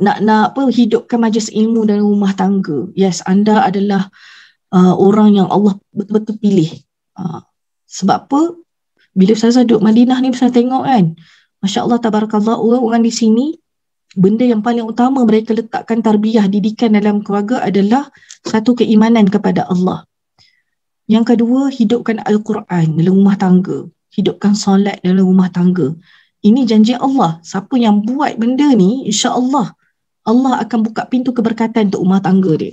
nak hidupkan majlis ilmu dalam rumah tangga. Yes, anda adalah orang yang Allah betul-betul pilih. Sebab apa? Bila Ustazah duduk Madinah ni, Ustazah tengok kan, Masya Allah, tabarakallah, orang-orang di sini, benda yang paling utama mereka letakkan tarbiyah, didikan dalam keluarga adalah satu, keimanan kepada Allah. Yang kedua, hidupkan Al-Quran dalam rumah tangga. Hidupkan solat dalam rumah tangga. Ini janji Allah. Siapa yang buat benda ni, insya-Allah Allah akan buka pintu keberkatan untuk rumah tangga dia.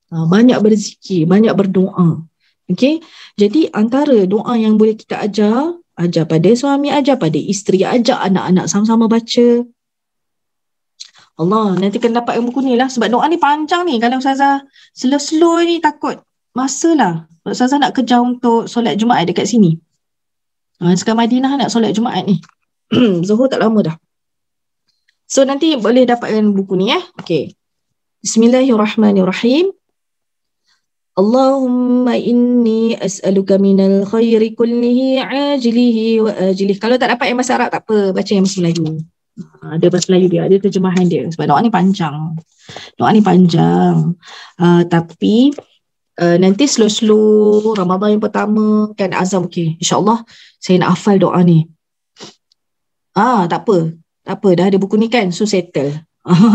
Banyak berzikir, banyak berdoa. Okey? Jadi antara doa yang boleh kita ajar pada suami, ajar pada isteri, ajak anak-anak sama-sama baca. Allah, nanti kena dapat yang buku ni lah. Sebab doa ni panjang ni. Kalau Ustazah slow-slow ni takut masalah. Ustazah nak kejar untuk solat Jumaat dekat sini. Sekarang Madinah nak solat Jumaat ni. Zuhur tak lama dah. So nanti boleh dapatkan buku ni Okay. Bismillahirrahmanirrahim. Allahumma inni as'aluka minal khairi kullihi ajilihi wa ajilihi. Kalau tak dapat yang bahasa Arab tak apa, baca yang bahasa Melayu. Ada bahasa Melayu dia, ada terjemahan dia. Sebab doa ni panjang. Tapi nanti slow-slow Ramadan yang pertama kan azam, InsyaAllah saya nak hafal doa ni. Tak apa, dah ada buku ni kan, so settle.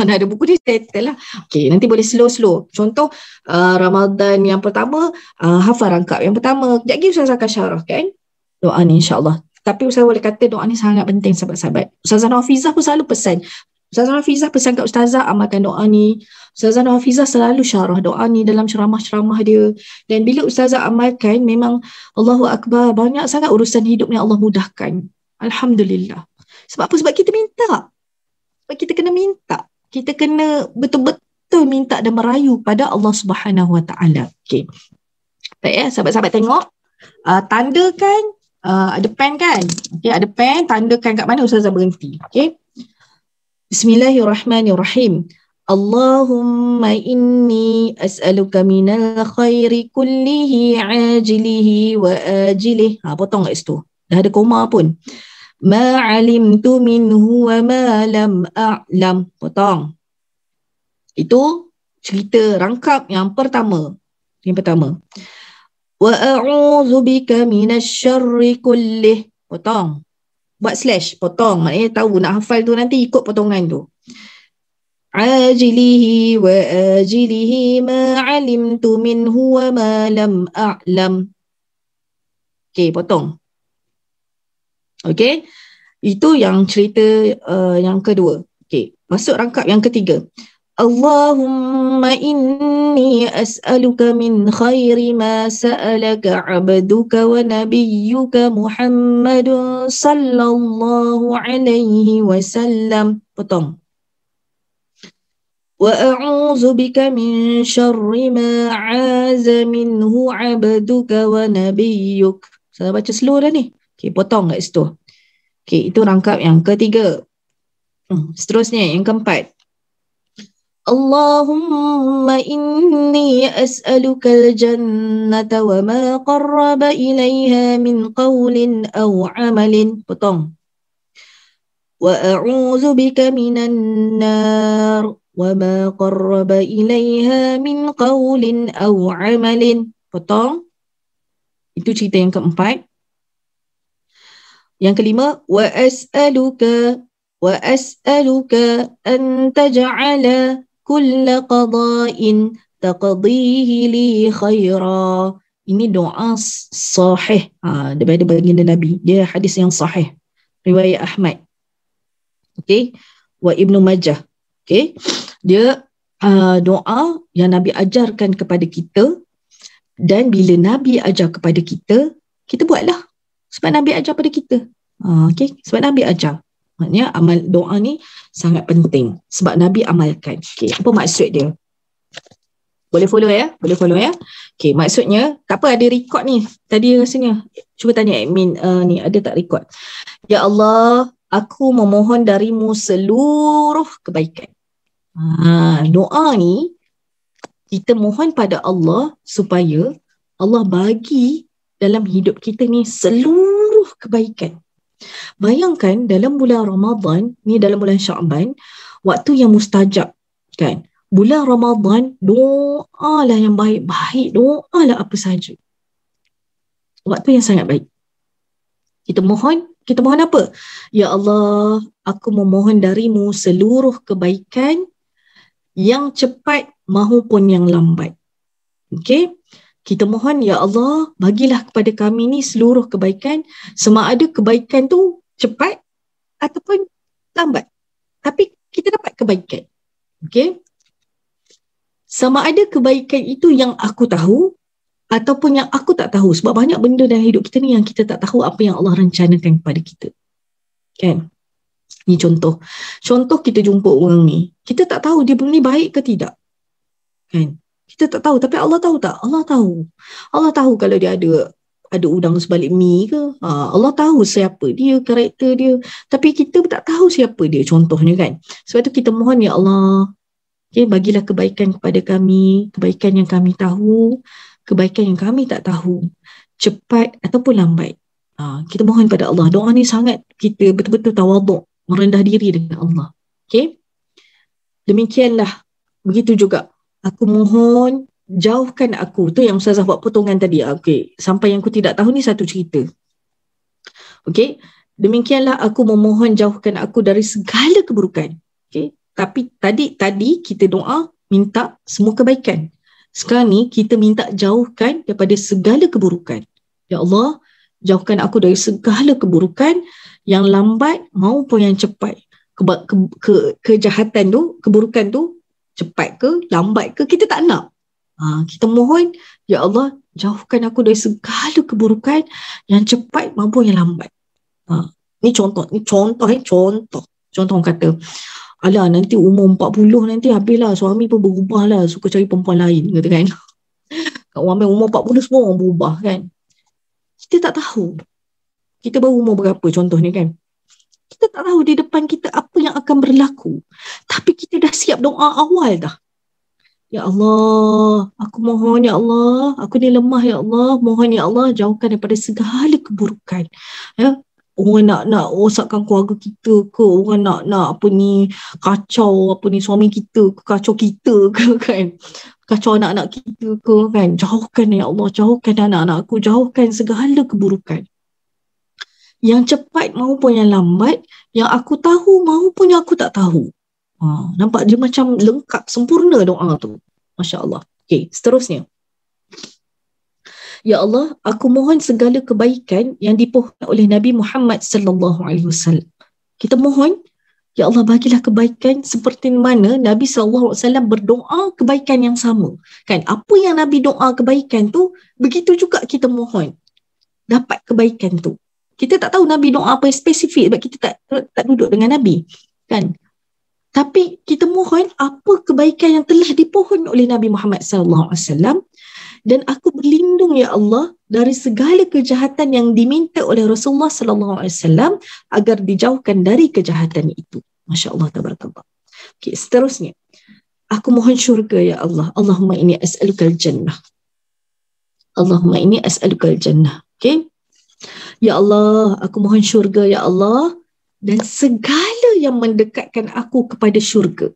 Dah ada buku ni, settle lah. Nanti boleh slow-slow. Contoh Ramadan yang pertama, hafal rangkap yang pertama. Sekejap lagi Ustazah akan syarah kan doa ni, insyaAllah. Tapi Ustazah boleh kata doa ni sangat penting, sahabat-sahabat. Ustazah Nafizah pun selalu pesan. Ustazah Nafizah pesan kat Ustazah, amalkan doa ni. Ustazah Nafizah selalu syarah doa ni dalam ceramah-ceramah dia. Dan bila Ustazah amalkan, memang Allahu Akbar, banyak sangat urusan hidup ni Allah mudahkan. Alhamdulillah. Sebab apa? Sebab kita minta. Sebab kita kena minta. Kita kena betul-betul minta dan merayu pada Allah Subhanahu Wa Taala. Baik sahabat-sahabat tengok. Tandakan, ada pen kan? Ada pen, tandakan kat mana Ustazah berhenti. Bismillahirrahmanirrahim. Allahumma inni as'aluka minal khairi kullihi ajilihi wa ajilihi. Potong kat situ. Dah ada koma pun. Ma alimtu minhu wa ma lam a'lam. Potong. Itu cerita rangkap yang pertama. Wa a'udzu bika minasy syarri kullih. Potong. Buat slash, potong. Maknanya tahu nak hafal tu, nanti ikut potongan tu. Ajilihi wa ajilihi ma alimtu minhu wa ma lam a'lam. Potong. Itu yang cerita yang kedua. Masuk rangkap yang ketiga. Allahumma inni as'aluka min khairi ma sa'alaka 'abduka wa nabiyyuka Muhammadun sallallahu alaihi wasallam. Potong. Wa a'udzu bika min syarri ma 'aza minhu 'abduka wa nabiyyuk. Saya baca slow dah ni. Potong kat situ. Itu rangkap yang ketiga. Seterusnya yang keempat. Allahumma inni as'aluka al-jannata wa ma qarraba ilayha min qawlin aw amalin. Potong. Wa a'udzu bika minan nar wa ma qarraba ilayha min qawlin aw amalin. Potong. Itu cerita yang keempat. Yang kelima, wa as'aluka an taj'ala kulla qada'in taqdihi li khaira. Ini doa sahih daripada baginda Nabi. Dia hadis yang sahih. Riwayat Ahmad. Wa Ibnu Majah. Dia doa yang Nabi ajarkan kepada kita, dan bila Nabi ajar kepada kita, kita buatlah. Sebab Nabi ajar pada kita. Sebab Nabi ajar. Maknanya amal doa ni sangat penting. Sebab Nabi amalkan. Apa maksud dia? Boleh follow ya? Maksudnya, tak apa, ada record ni. Tadi rasanya. Cuba tanya admin ni, ada tak record? Ya Allah, aku memohon darimu seluruh kebaikan. Doa ni, kita mohon pada Allah supaya Allah bagi dalam hidup kita ni seluruh kebaikan. Bayangkan dalam bulan Ramadan ni, dalam bulan Sya'ban, waktu yang mustajab kan. Bulan Ramadan, doalah yang baik-baik, doalah apa saja. Waktu yang sangat baik. Kita mohon apa? Ya Allah, aku memohon darimu seluruh kebaikan yang cepat maupun yang lambat. Okey? Kita mohon, ya Allah, bagilah kepada kami ni seluruh kebaikan, sama ada kebaikan tu cepat ataupun lambat. Tapi kita dapat kebaikan. Okey? Sama ada kebaikan itu yang aku tahu ataupun yang aku tak tahu. Sebab banyak benda dalam hidup kita ni yang kita tak tahu apa yang Allah rencanakan kepada kita. Kan? Ni contoh. Contoh kita jumpa orang ni. Kita tak tahu dia ni baik ke tidak. Kan? Kita tak tahu. Tapi Allah tahu tak? Allah tahu. Allah tahu kalau dia ada udang sebalik mi ke. Allah tahu siapa dia, karakter dia. Tapi kita tak tahu siapa dia contohnya kan. Sebab tu kita mohon, ya Allah, okay, bagilah kebaikan kepada kami. Kebaikan yang kami tahu. Kebaikan yang kami tak tahu. Cepat ataupun lambat. Kita mohon pada Allah. Doa ni sangat kita betul-betul tawaduk. Merendah diri dengan Allah. Okay? Demikianlah. Begitu juga. Aku mohon jauhkan aku. Tu yang Ustazah buat potongan tadi. Okay. Sampai yang aku tidak tahu ni satu cerita. Okay. Demikianlah aku memohon jauhkan aku dari segala keburukan. Okay. Tapi tadi kita doa minta semua kebaikan. Sekarang ni kita minta jauhkan daripada segala keburukan. Ya Allah, jauhkan aku dari segala keburukan yang lambat maupun yang cepat. Kejahatan tu, keburukan tu cepat ke, lambat ke, kita tak nak. Kita mohon, ya Allah, jauhkan aku dari segala keburukan yang cepat maupun yang lambat. Ni contoh. Contoh orang kata, alah nanti umur 40 nanti habislah, suami pun berubah lah, suka cari perempuan lain, kata kan. Orang umur 40 semua orang berubah kan. Kita tak tahu. Kita baru umur berapa contohnya kan. Kita tak tahu di depan kita apa yang akan berlaku. Tapi kita dah siap doa awal dah. Ya Allah, aku mohon ya Allah, aku ni lemah ya Allah, mohon ya Allah jauhkan daripada segala keburukan. Ya, orang nak rosakkan keluarga kita ke, orang nak apa ni, kacau apa ni suami kita ke, kacau kita ke kan. Kacau anak-anak kita ke kan. Jauhkan ya Allah, jauhkan anak-anak aku, jauhkan segala keburukan. Yang cepat maupun yang lambat, yang aku tahu maupun yang aku tak tahu. Nampak dia macam lengkap, sempurna doa tu. Masya Allah. Okay, seterusnya. Ya Allah, aku mohon segala kebaikan yang dipohon oleh Nabi Muhammad sallallahu alaihi wasallam. Kita mohon, ya Allah, bagilah kebaikan seperti mana Nabi sallallahu alaihi wasallam berdoa kebaikan yang sama. Kan, apa yang Nabi doa kebaikan tu, begitu juga kita mohon dapat kebaikan tu. Kita tak tahu Nabi doa apa yang spesifik sebab kita tak duduk dengan Nabi. Kan? Tapi kita mohon apa kebaikan yang telah dipohon oleh Nabi Muhammad SAW. Dan aku berlindung ya Allah dari segala kejahatan yang diminta oleh Rasulullah SAW agar dijauhkan dari kejahatan itu. Masya Allah, tabarakallah. Okay, seterusnya. Aku mohon syurga ya Allah. Allahumma inni as'alukal jannah. Allahumma inni as'alukal jannah. Okay? Ya Allah, aku mohon syurga ya Allah, dan segala yang mendekatkan aku kepada syurga.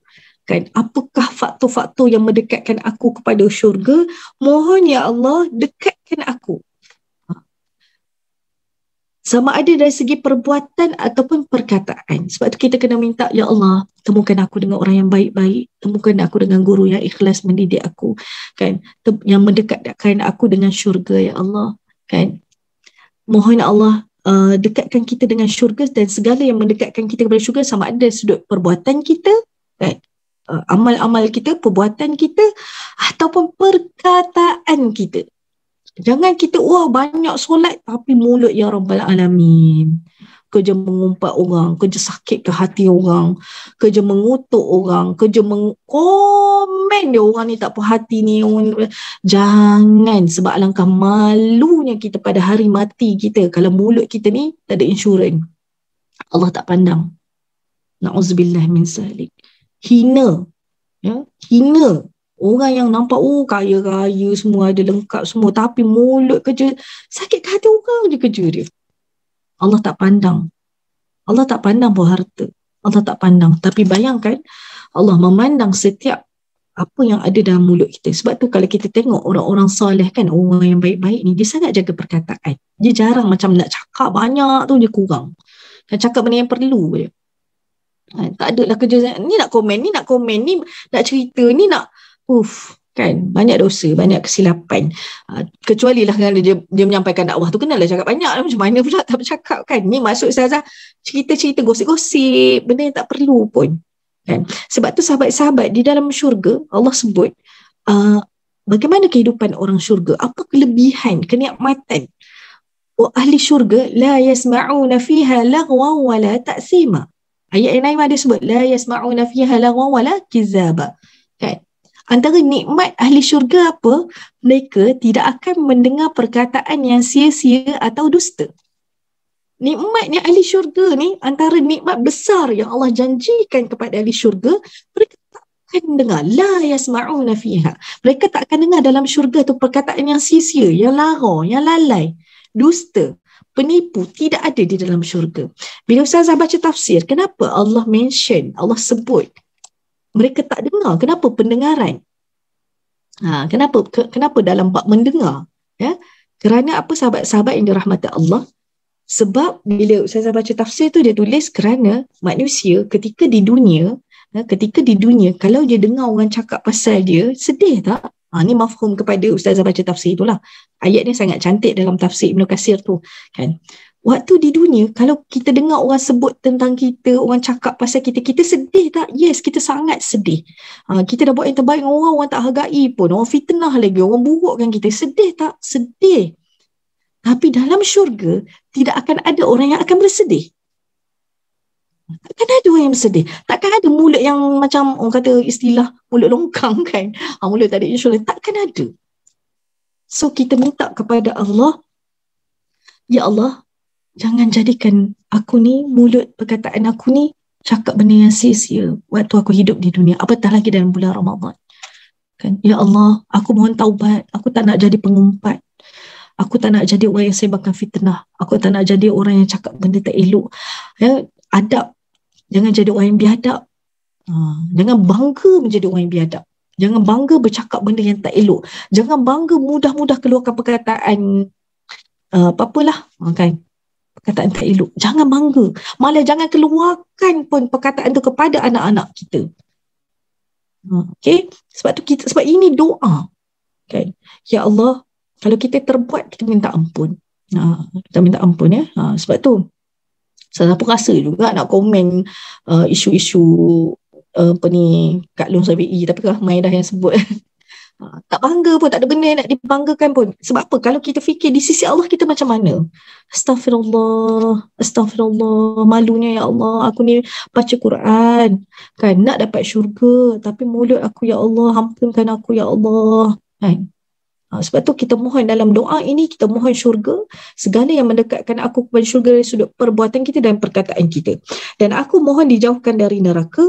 Kan, apakah faktor-faktor yang mendekatkan aku kepada syurga? Mohon ya Allah, dekatkan aku. Sama ada dari segi perbuatan ataupun perkataan. Sebab tu kita kena minta, ya Allah, temukan aku dengan orang yang baik-baik, temukan aku dengan guru yang ikhlas mendidik aku, kan, yang mendekatkan aku dengan syurga ya Allah, kan. Mohon Allah dekatkan kita dengan syurga, dan segala yang mendekatkan kita kepada syurga sama ada sudut perbuatan kita, kan? Amal-amal kita, perbuatan kita ataupun perkataan kita. Jangan kita banyak solat tapi mulut ya Rabbal Alamin. Kerja mengumpat orang, kerja sakit ke hati orang, kerja mengutuk orang, kerja komen dia orang ni tak puas hati ni. Jangan, sebab alangkah malunya kita pada hari mati kita kalau mulut kita ni tak ada insurans. Allah tak pandang. Na'udzubillah min zalik. Hina. Ya? Hina. Orang yang nampak kaya-kaya semua, ada lengkap semua, tapi mulut kerja sakit ke hati orang je kerja dia. Allah tak pandang. Allah tak pandang buah harta. Allah tak pandang. Tapi bayangkan Allah memandang setiap apa yang ada dalam mulut kita. Sebab tu kalau kita tengok orang-orang soleh kan, orang yang baik-baik ni, dia sangat jaga perkataan. Dia jarang macam nak cakap banyak tu, dia kurang. Nak cakap benda yang perlu je. Tak ada lah kerja, ni nak komen, ni nak cerita, ni nak kan, banyak dosa, banyak kesilapan. Kecuali lah kan dia menyampaikan dakwah tu, kenalah cakap banyak, macam mana pula tak bercakap kan. Ni maksud Ustazah cerita-cerita gosip-gosip, benda yang tak perlu pun kan. Sebab tu sahabat-sahabat di dalam syurga Allah sebut bagaimana kehidupan orang syurga, apa kelebihan, kenikmatan. Ahli syurga la yasma'una fiha lagwa wala ta'sima. Ayat yang lain ada sebut la yasma'una fiha lagwa wala kizaba kan. Antara nikmat ahli syurga apa? Mereka tidak akan mendengar perkataan yang sia-sia atau dusta. Nikmatnya ahli syurga ni, antara nikmat besar yang Allah janjikan kepada ahli syurga, mereka tak akan dengar. La yasma'una fiha. Mereka tak akan dengar dalam syurga tu perkataan yang sia-sia, yang lara, yang lalai, dusta, penipu. Tidak ada di dalam syurga. Bila Ustazah baca tafsir, kenapa Allah mention, Allah sebut mereka tak dengar? Kenapa pendengaran? Kenapa dalam bab mendengar? Ya? Kerana apa, sahabat-sahabat yang dirahmati Allah? Sebab bila Ustazah baca tafsir tu, dia tulis kerana manusia ketika di dunia, kalau dia dengar orang cakap pasal dia, sedih tak? Ni mafhum kepada Ustazah baca tafsir itulah. Ayat ni sangat cantik dalam tafsir Ibn Katsir tu kan. Waktu di dunia, kalau kita dengar orang sebut tentang kita, orang cakap pasal kita, kita sedih tak? Yes, kita sangat sedih. Kita dah buat yang terbaik dengan orang tak hargai pun. Orang fitnah lagi, orang burukkan kita. Sedih tak? Sedih. Tapi dalam syurga, tidak akan ada orang yang akan bersedih. Takkan ada orang yang bersedih. Takkan ada mulut yang macam orang kata istilah mulut longkang kan. Mulut tak ada insyaallah. Takkan ada. So kita minta kepada Allah, ya Allah, jangan jadikan aku ni, mulut perkataan aku ni cakap benda yang sia-sia waktu aku hidup di dunia. Apatah lagi dalam bulan Ramadan. Kan? Ya Allah, aku mohon taubat. Aku tak nak jadi pengumpat. Aku tak nak jadi orang yang sebarkan fitnah. Aku tak nak jadi orang yang cakap benda tak elok. Ya, adab. Jangan jadi orang yang biadab. Jangan bangga menjadi orang yang biadab. Jangan bangga bercakap benda yang tak elok. Jangan bangga mudah-mudah keluarkan perkataan apa-apalah. Kan? Perkataan tak elok. Jangan bangga. Malah jangan keluarkan pun perkataan tu kepada anak-anak kita. Okay? Sebab ini doa. Okay? Ya Allah, kalau kita terbuat, kita minta ampun. Kita minta ampun ya. Sebab tu saya pun rasa juga nak komen isu-isu Kak Long Sabi'i, tapi ramai dah yang sebut. Tak bangga pun, tak ada benda nak dibanggakan pun. Sebab apa? Kalau kita fikir di sisi Allah kita macam mana? Astagfirullah, malunya ya Allah, aku ni baca Quran kan, nak dapat syurga, tapi mulut aku ya Allah, ampunkan aku ya Allah kan. Sebab tu kita mohon dalam doa ini, kita mohon syurga, segala yang mendekatkan aku kepada syurga dari sudut perbuatan kita dan perkataan kita. Dan aku mohon dijauhkan dari neraka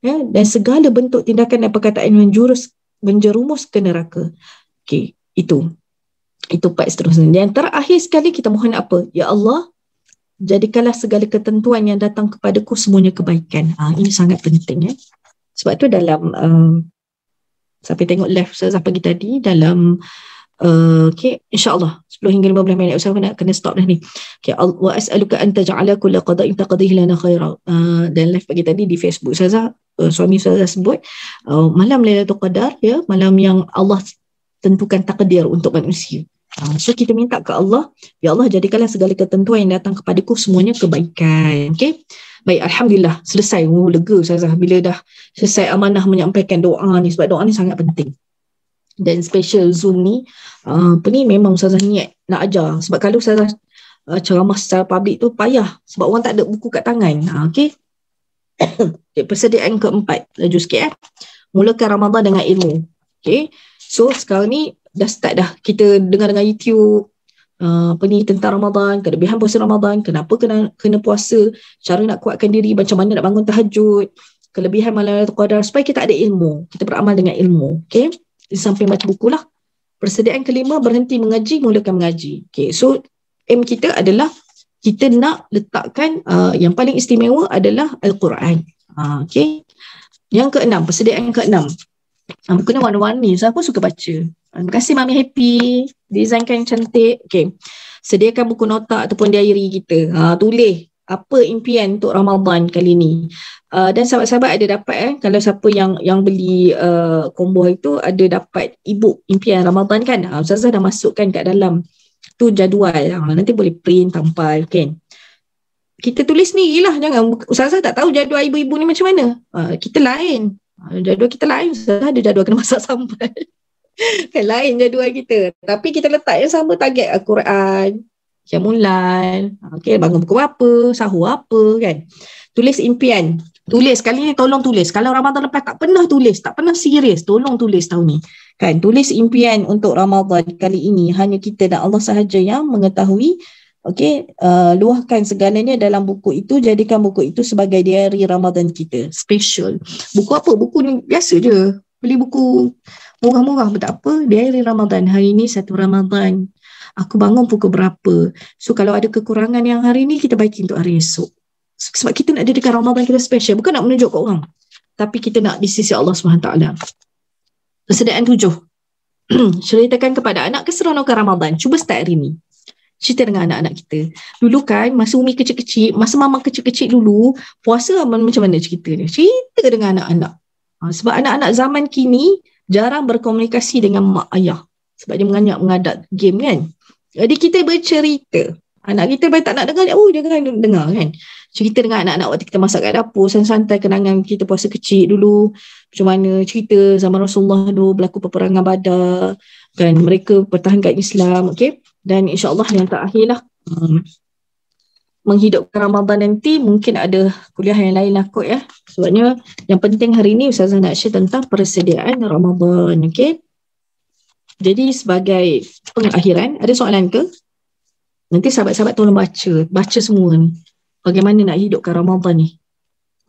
ya, dan segala bentuk tindakan dan perkataan yang menjerumus ke neraka. Okey, itu part seterusnya. Dan terakhir sekali kita mohon apa? Ya Allah, jadikanlah segala ketentuan yang datang kepadaku semuanya kebaikan. Ini sangat penting ya. Sebab tu dalam sampai tengok live saya pagi tadi dalam okay, insyaAllah 10 hingga 15 minit saya nak kena stop dah ni. Okay, wa as'aluka an taj'ala kulla qada'in taqdihi lana khaira. Dan live pagi tadi di Facebook saya suami saya sebut malam Lailatul Qadar ya, malam yang Allah tentukan takdir untuk manusia. So kita minta ke Allah, ya Allah jadikanlah segala ketentuan yang datang kepadaku semuanya kebaikan. Okay, baik, alhamdulillah selesai. Lega Ustazah bila dah selesai amanah menyampaikan doa ni, sebab doa ni sangat penting. Dan special Zoom ni ni memang Ustazah niat nak ajar, sebab kalau Ustazah ceramah secara public tu payah sebab orang tak ada buku kat tangan. Okay, persediaan keempat, laju sikit mulakan Ramadan dengan ilmu. Okay, so sekarang ni dah start dah kita dengar YouTube tentang Ramadan, kelebihan puasa Ramadan, kenapa kena puasa, cara nak kuatkan diri, macam mana nak bangun tahajud, kelebihan malam Lailatul Qadar, supaya kita ada ilmu, kita beramal dengan ilmu. Okay, sampai baca buku lah. Persediaan kelima, berhenti mengaji, mulakan mengaji. Okay, so aim kita adalah kita nak letakkan yang paling istimewa adalah Al-Quran. Okay, yang keenam, persediaan keenam, Buku ni warna-warni, so aku suka baca. Terima kasih Mami Happy, desainkan cantik. Okay, sediakan buku nota ataupun diary kita. Tulis apa impian untuk Ramadan kali ni. Dan sahabat-sahabat ada dapat kalau siapa yang beli combo itu ada dapat ebook impian Ramadan kan. Ustazah dah masukkan kat dalam tu jadual. Nanti boleh print tampal kan. Kita tulis sendirilah, jangan Ustazah tak tahu jadual ibu-ibu ni macam mana. Kita lain. Jadual kita lain, Ustazah ada jadual kena masak sambal. Kan lain jadual kita. Tapi kita letak yang sama, target Al-Quran, Qiyamul-Lail, bangun pukul apa, sahur apa kan. Tulis impian. Tulis kali ni, tolong tulis. Kalau Ramadan lepas tak pernah tulis, tak pernah serius, tolong tulis tahun ni. Kan, tulis impian untuk Ramadan kali ini. Hanya kita dan Allah sahaja yang mengetahui. Luahkan segalanya dalam buku itu. Jadikan buku itu sebagai diary Ramadan kita. Special. Buku apa? Buku ni biasa je. Beli buku murah-murah pun tak apa. Diary Ramadan. Hari ni 1 Ramadan. Aku bangun pukul berapa. So kalau ada kekurangan yang hari ni, kita baiki untuk hari esok. Sebab kita nak jadikan Ramadan kita special. Bukan nak menunjuk kat orang. Tapi kita nak di sisi Allah SWT. Persediaan 7. Ceritakan kepada anak keseronokan Ramadan. Cuba start hari ni. Cerita dengan anak-anak kita. Dulu kan, masa Umi kecil-kecil, masa Mama kecil-kecil dulu, puasa macam mana cerita dia? Cerita dengan anak-anak. Sebab anak-anak zaman kini jarang berkomunikasi dengan mak ayah. Sebab dia mengadap game kan. Jadi kita bercerita. Anak kita tak nak dengar, dia kan dengar kan. Cerita dengan anak-anak waktu kita masak kat dapur, santai kenangan kita puasa kecil dulu. Macam mana cerita zaman Rasulullah dulu berlaku peperangan Badar. Kan, mereka pertahankan Islam. Dan insyaAllah yang terakhirlah menghidupkan Ramadan nanti mungkin ada kuliah yang lain lah kot ya. Sebabnya yang penting hari ni Ustazah nak share tentang persediaan Ramadan. Jadi sebagai pengakhiran, ada soalan ke? Nanti sahabat-sahabat tolong baca semua ni. Bagaimana nak hidupkan Ramadan ni.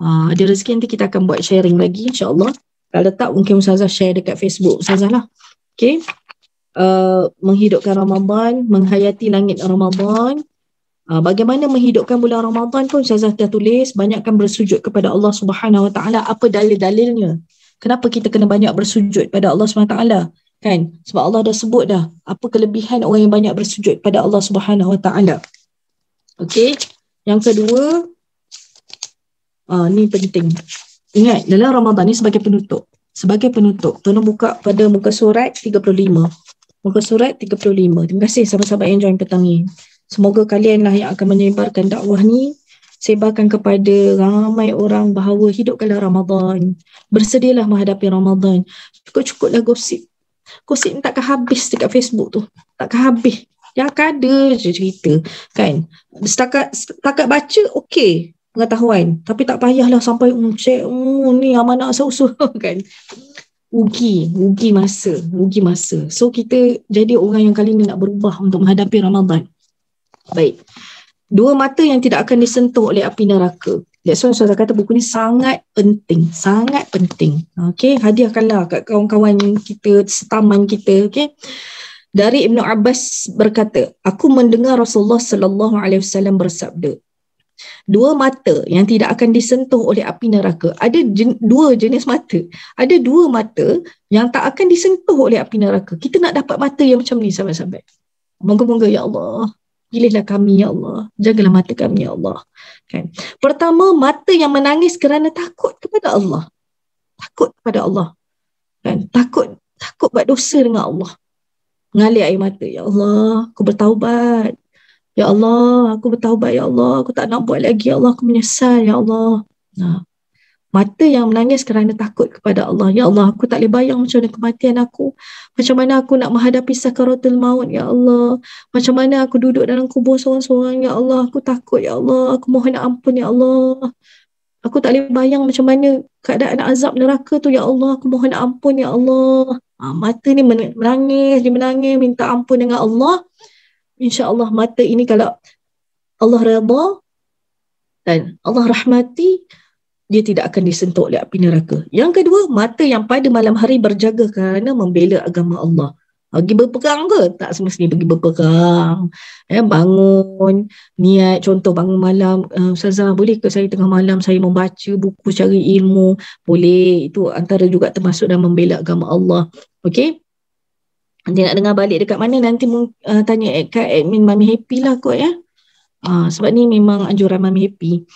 Ada rezeki nanti kita akan buat sharing lagi insyaAllah. Kalau tak mungkin Ustazah share dekat Facebook Ustazah lah. Menghidupkan Ramadan, menghayati langit Ramadan. Bagaimana menghidupkan bulan Ramadan pun Ustazah dah tulis. Banyakkan bersujud kepada Allah Subhanahu Wa Taala. Apa dalil-dalilnya? Kenapa kita kena banyak bersujud pada Allah Subhanahu Wa Taala? Kan? Sebab Allah dah sebut dah apa kelebihan orang yang banyak bersujud pada Allah Subhanahu Wa Taala. Yang kedua, ni penting. Ingat, dalam Ramadan ni sebagai penutup. Tolong buka pada muka surat 35. Muka surat 35. Terima kasih sahabat-sahabat yang join petang ni. Semoga kalianlah yang akan menyebarkan dakwah ni. Sebarkan kepada ramai orang bahawa hidupkanlah Ramadan. Bersedialah menghadapi Ramadan. Cukup-cukuplah gosip. Gosip ni takkan habis dekat Facebook tu. Takkan habis. Yang akan ada je cerita. Kan? Setakat baca, okey. Pengetahuan. Tapi tak payahlah sampai cek ni amanah asal-usul kan. Rugi masa. So kita jadi orang yang kali ni nak berubah untuk menghadapi Ramadan. Baik. 2 mata yang tidak akan disentuh oleh api neraka. That's why saya kata buku ni sangat penting. Hadiahkanlah kat kawan-kawan kita, setaman kita. Dari Ibn Abbas berkata, aku mendengar Rasulullah sallallahu alaihi wasallam bersabda, 2 mata yang tidak akan disentuh oleh api neraka. Ada 2 jenis mata. Ada 2 mata yang tak akan disentuh oleh api neraka. Kita nak dapat mata yang macam ni sahabat-sahabat. Moga-moga ya Allah, pilihlah kami ya Allah. Jagalah mata kami ya Allah. Kan? Pertama, mata yang menangis kerana takut kepada Allah. Kan? Takut buat dosa dengan Allah. Mengalir air mata. Ya Allah, aku bertaubat. Ya Allah, aku bertaubat. Ya Allah, aku tak nak buat lagi. Ya Allah, aku menyesal. Ya Allah. Mata yang menangis kerana takut kepada Allah. Ya Allah, aku tak boleh bayang macam mana kematian aku. Macam mana aku nak menghadapi sakaratul maut. Ya Allah. Macam mana aku duduk dalam kubur seorang-seorang. Ya Allah, aku takut. Ya Allah, aku mohon ampun. Ya Allah. Aku tak boleh bayang macam mana keadaan azab neraka tu. Ya Allah, aku mohon ampun. Ya Allah. Mata ni menangis. Dia menangis minta ampun dengan Allah. InsyaAllah mata ini kalau Allah redha dan Allah rahmati, dia tidak akan disentuh oleh api neraka. Yang kedua, mata yang pada malam hari berjaga kerana membela agama Allah. Pergi berperang ke? Tak semestinya pergi berperang. Bangun, niat, contoh bangun malam, Ustazah boleh ke saya tengah malam saya membaca buku cari ilmu? Boleh, itu antara juga termasuk dalam membela agama Allah. Okey? Nanti nak dengar balik dekat mana nanti tanya kat admin Mami Happy lah kot ya. Sebab ni memang anjuran Mami Happy.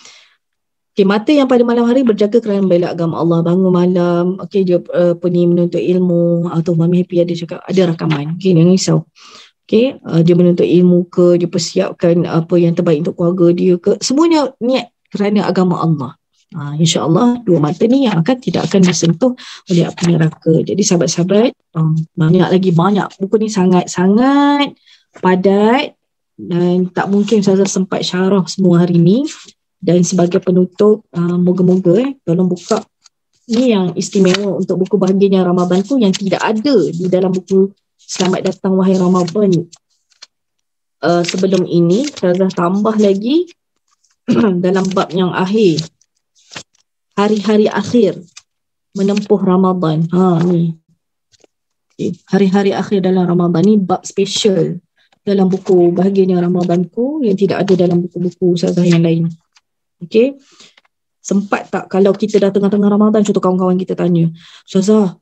Okay, mata yang pada malam hari berjaga kerana membela agama Allah, bangun malam, okay, dia menuntut ilmu, atau Mami Happy ada cakap, ada rakaman, okay, jangan risau. Okay, dia menuntut ilmu ke, dia persiapkan apa yang terbaik untuk keluarga dia ke, semuanya niat kerana agama Allah. InsyaAllah dua mata ni yang tidak akan disentuh oleh api neraka. Jadi sahabat-sahabat, banyak buku ni sangat-sangat padat dan tak mungkin saya sempat syarah semua hari ni. Dan sebagai penutup, moga-moga tolong buka ni yang istimewa untuk buku Bahagianya Ramadan tu yang tidak ada di dalam buku Selamat Datang Wahai Ramadan. Sebelum ini saya tambah lagi dalam bab yang akhir, hari-hari akhir menempuh Ramadan. Ni. Okay. Hari-hari akhir dalam Ramadan ni bab special dalam buku Bahagianya Ramadanku yang tidak ada dalam buku-buku ustazah yang lain. Okay, sempat tak kalau kita dah tengah-tengah Ramadan, contoh kawan-kawan kita tanya, Ustazah,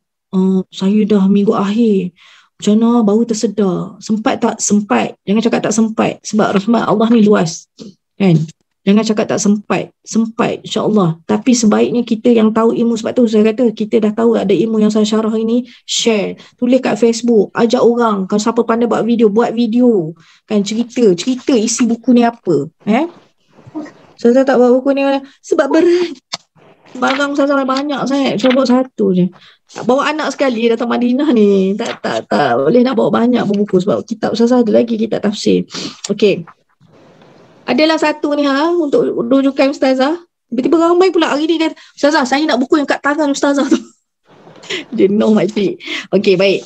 saya dah minggu akhir, macam mana baru tersedar? Sempat tak? Sempat. Jangan cakap tak sempat, sebab rahmat Allah ni luas, kan? Jangan cakap tak sempat. Sempat, insyaAllah. Tapi sebaiknya kita yang tahu ilmu, sebab tu saya kata kita dah tahu ada ilmu yang saya syarah ini, share, tulis kat Facebook, ajak orang. Kalau siapa pandai buat video, kan, cerita isi buku ni apa, Saya tak bawa buku ni sebab berat. Barang saya banyak sangat. Saya bawa satu je. Bawa anak sekali datang Madinah ni. Tak boleh nak bawa banyak buku sebab kitab saya ada lagi, kitab tafsir. Okey. Adalah satu ni untuk rujukan ustazah. Tiba-tiba ramai pula hari ni kata, Ustazah, saya nak buku yang kat tangan ustazah tu. Jenuh makcik. Okey, baik.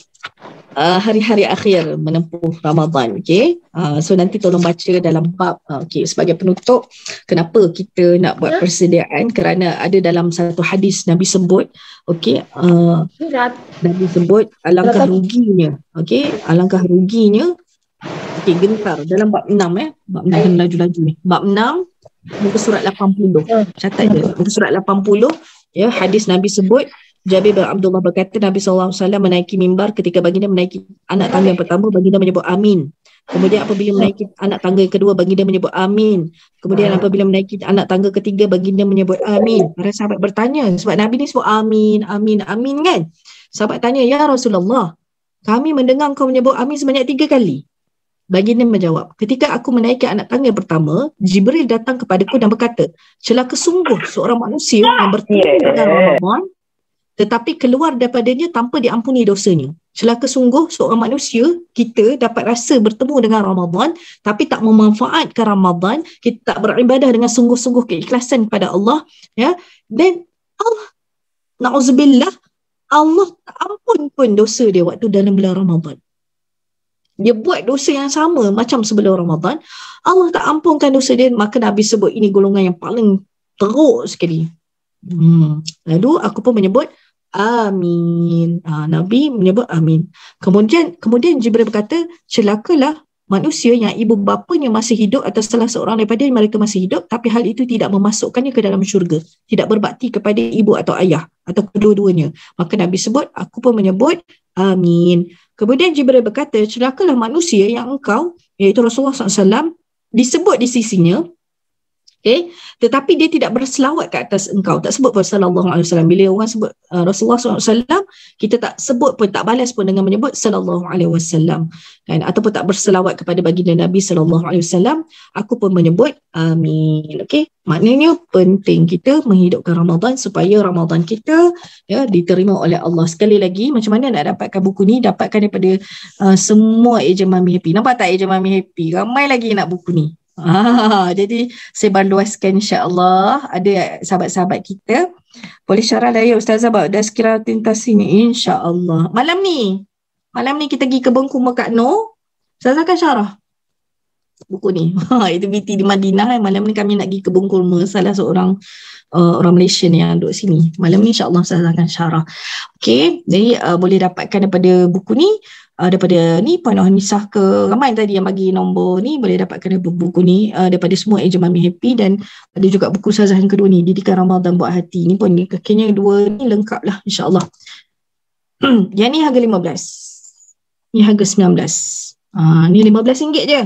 Hari-hari akhir menempuh Ramadan, okay? So nanti tolong baca dalam bab, okay, sebagai penutup, kenapa kita nak buat persediaan, kerana ada dalam satu hadis Nabi sebut, okay, Nabi sebut alangkah ruginya, okay, alangkah ruginya, okay, gentar dalam bab 6, bab 6 kena laju-laju ni, bab 6 muka surat 80, catat je, muka surat 80, ya, hadis Nabi sebut, Jabir bin Abdullah berkata, Nabi SAW menaiki mimbar, ketika baginda menaiki anak tangga yang pertama, baginda menyebut amin. Kemudian apabila menaiki anak tangga yang kedua, baginda menyebut amin. Kemudian apabila menaiki anak tangga ketiga, baginda menyebut amin. Para sahabat bertanya, sebab Nabi ni sebut amin, amin, amin, kan? Sahabat tanya, ya Rasulullah, kami mendengar kau menyebut amin sebanyak 3 kali. Baginda menjawab, ketika aku menaiki anak tangga yang pertama, Jibril datang kepadaku dan berkata, celaka sungguh seorang manusia yang bertemu dengan Ramadan, tetapi keluar daripadanya tanpa diampuni dosanya. Celaka sungguh seorang manusia, kita dapat rasa bertemu dengan Ramadan, tapi tak memanfaatkan Ramadan, kita tak beribadah dengan sungguh-sungguh keikhlasan kepada Allah, ya. Dan Allah, na'udzubillah, Allah tak ampun pun dosa dia waktu dalam bulan Ramadan. Dia buat dosa yang sama macam sebelum Ramadan, Allah tak ampunkan dosa dia, maka Nabi sebut ini golongan yang paling teruk sekali. Lalu aku pun menyebut amin. Nabi menyebut amin. Kemudian Jibril berkata, celakalah manusia yang ibu bapanya masih hidup atau salah seorang daripada mereka masih hidup, tapi hal itu tidak memasukkannya ke dalam syurga, tidak berbakti kepada ibu atau ayah atau kedua-duanya. Maka Nabi sebut, aku pun menyebut amin. Kemudian Jibril berkata, celakalah manusia yang engkau, iaitu Rasulullah SAW, disebut di sisinya, okay, tetapi dia tidak berselawat ke atas engkau, tak sebut pun sallallahu alaihi wasallam. Bila orang sebut Rasulullah SAW, kita tak sebut pun, tak balas pun dengan menyebut sallallahu alaihi wasallam, kan, ataupun tak berselawat kepada baginda Nabi sallallahu alaihi wasallam. Aku pun menyebut amin. Okey, maknanya penting kita menghidupkan Ramadan supaya Ramadan kita, ya, diterima oleh Allah. Sekali lagi, macam mana nak dapatkan buku ni? Dapatkan daripada semua ejen Mami Happy. Nampak tak ejen Mami Happy? Ramai lagi nak buku ni. Jadi sebar luaskan, insya-Allah. Ada sahabat-sahabat kita boleh syarah lah ya Ustazah bawa Tazkirah Tintasi ni, insya-Allah. Malam ni kita pergi kebun kurma Kak Noh, Ustazah akan syarah buku ni. Aktiviti di Madinah. Malam ni kami nak pergi kebun kurma salah seorang orang Malaysia yang duduk sini. Malam ni insya-Allah Ustazah akan syarah. Okey, jadi boleh dapatkan daripada buku ni. daripada ni Puan Nisah ke ramai tadi yang bagi nombor ni, boleh dapatkan buku ni daripada semua ejen Mami Happy, dan ada juga buku Ustazah yang kedua ni, Didikan Ramadan Buat Hati ni pun ni, kakinya dua ni lengkap lah insyaAllah. Yang ni harga 15, ni harga 19, ni RM15 je.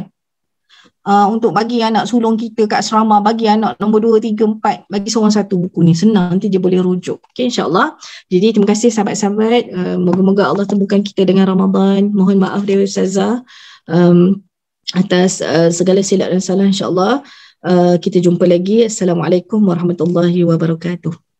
Untuk bagi anak sulung kita kat asrama, bagi anak nombor 2, 3, 4, bagi seorang satu buku ni, senang, nanti dia boleh rujuk. Okay, insyaAllah. Jadi terima kasih sahabat-sahabat, moga-moga Allah temukan kita dengan Ramadan. Mohon maaf dari Ustazah atas segala silap dan salah, insyaAllah. Kita jumpa lagi. Assalamualaikum warahmatullahi wabarakatuh.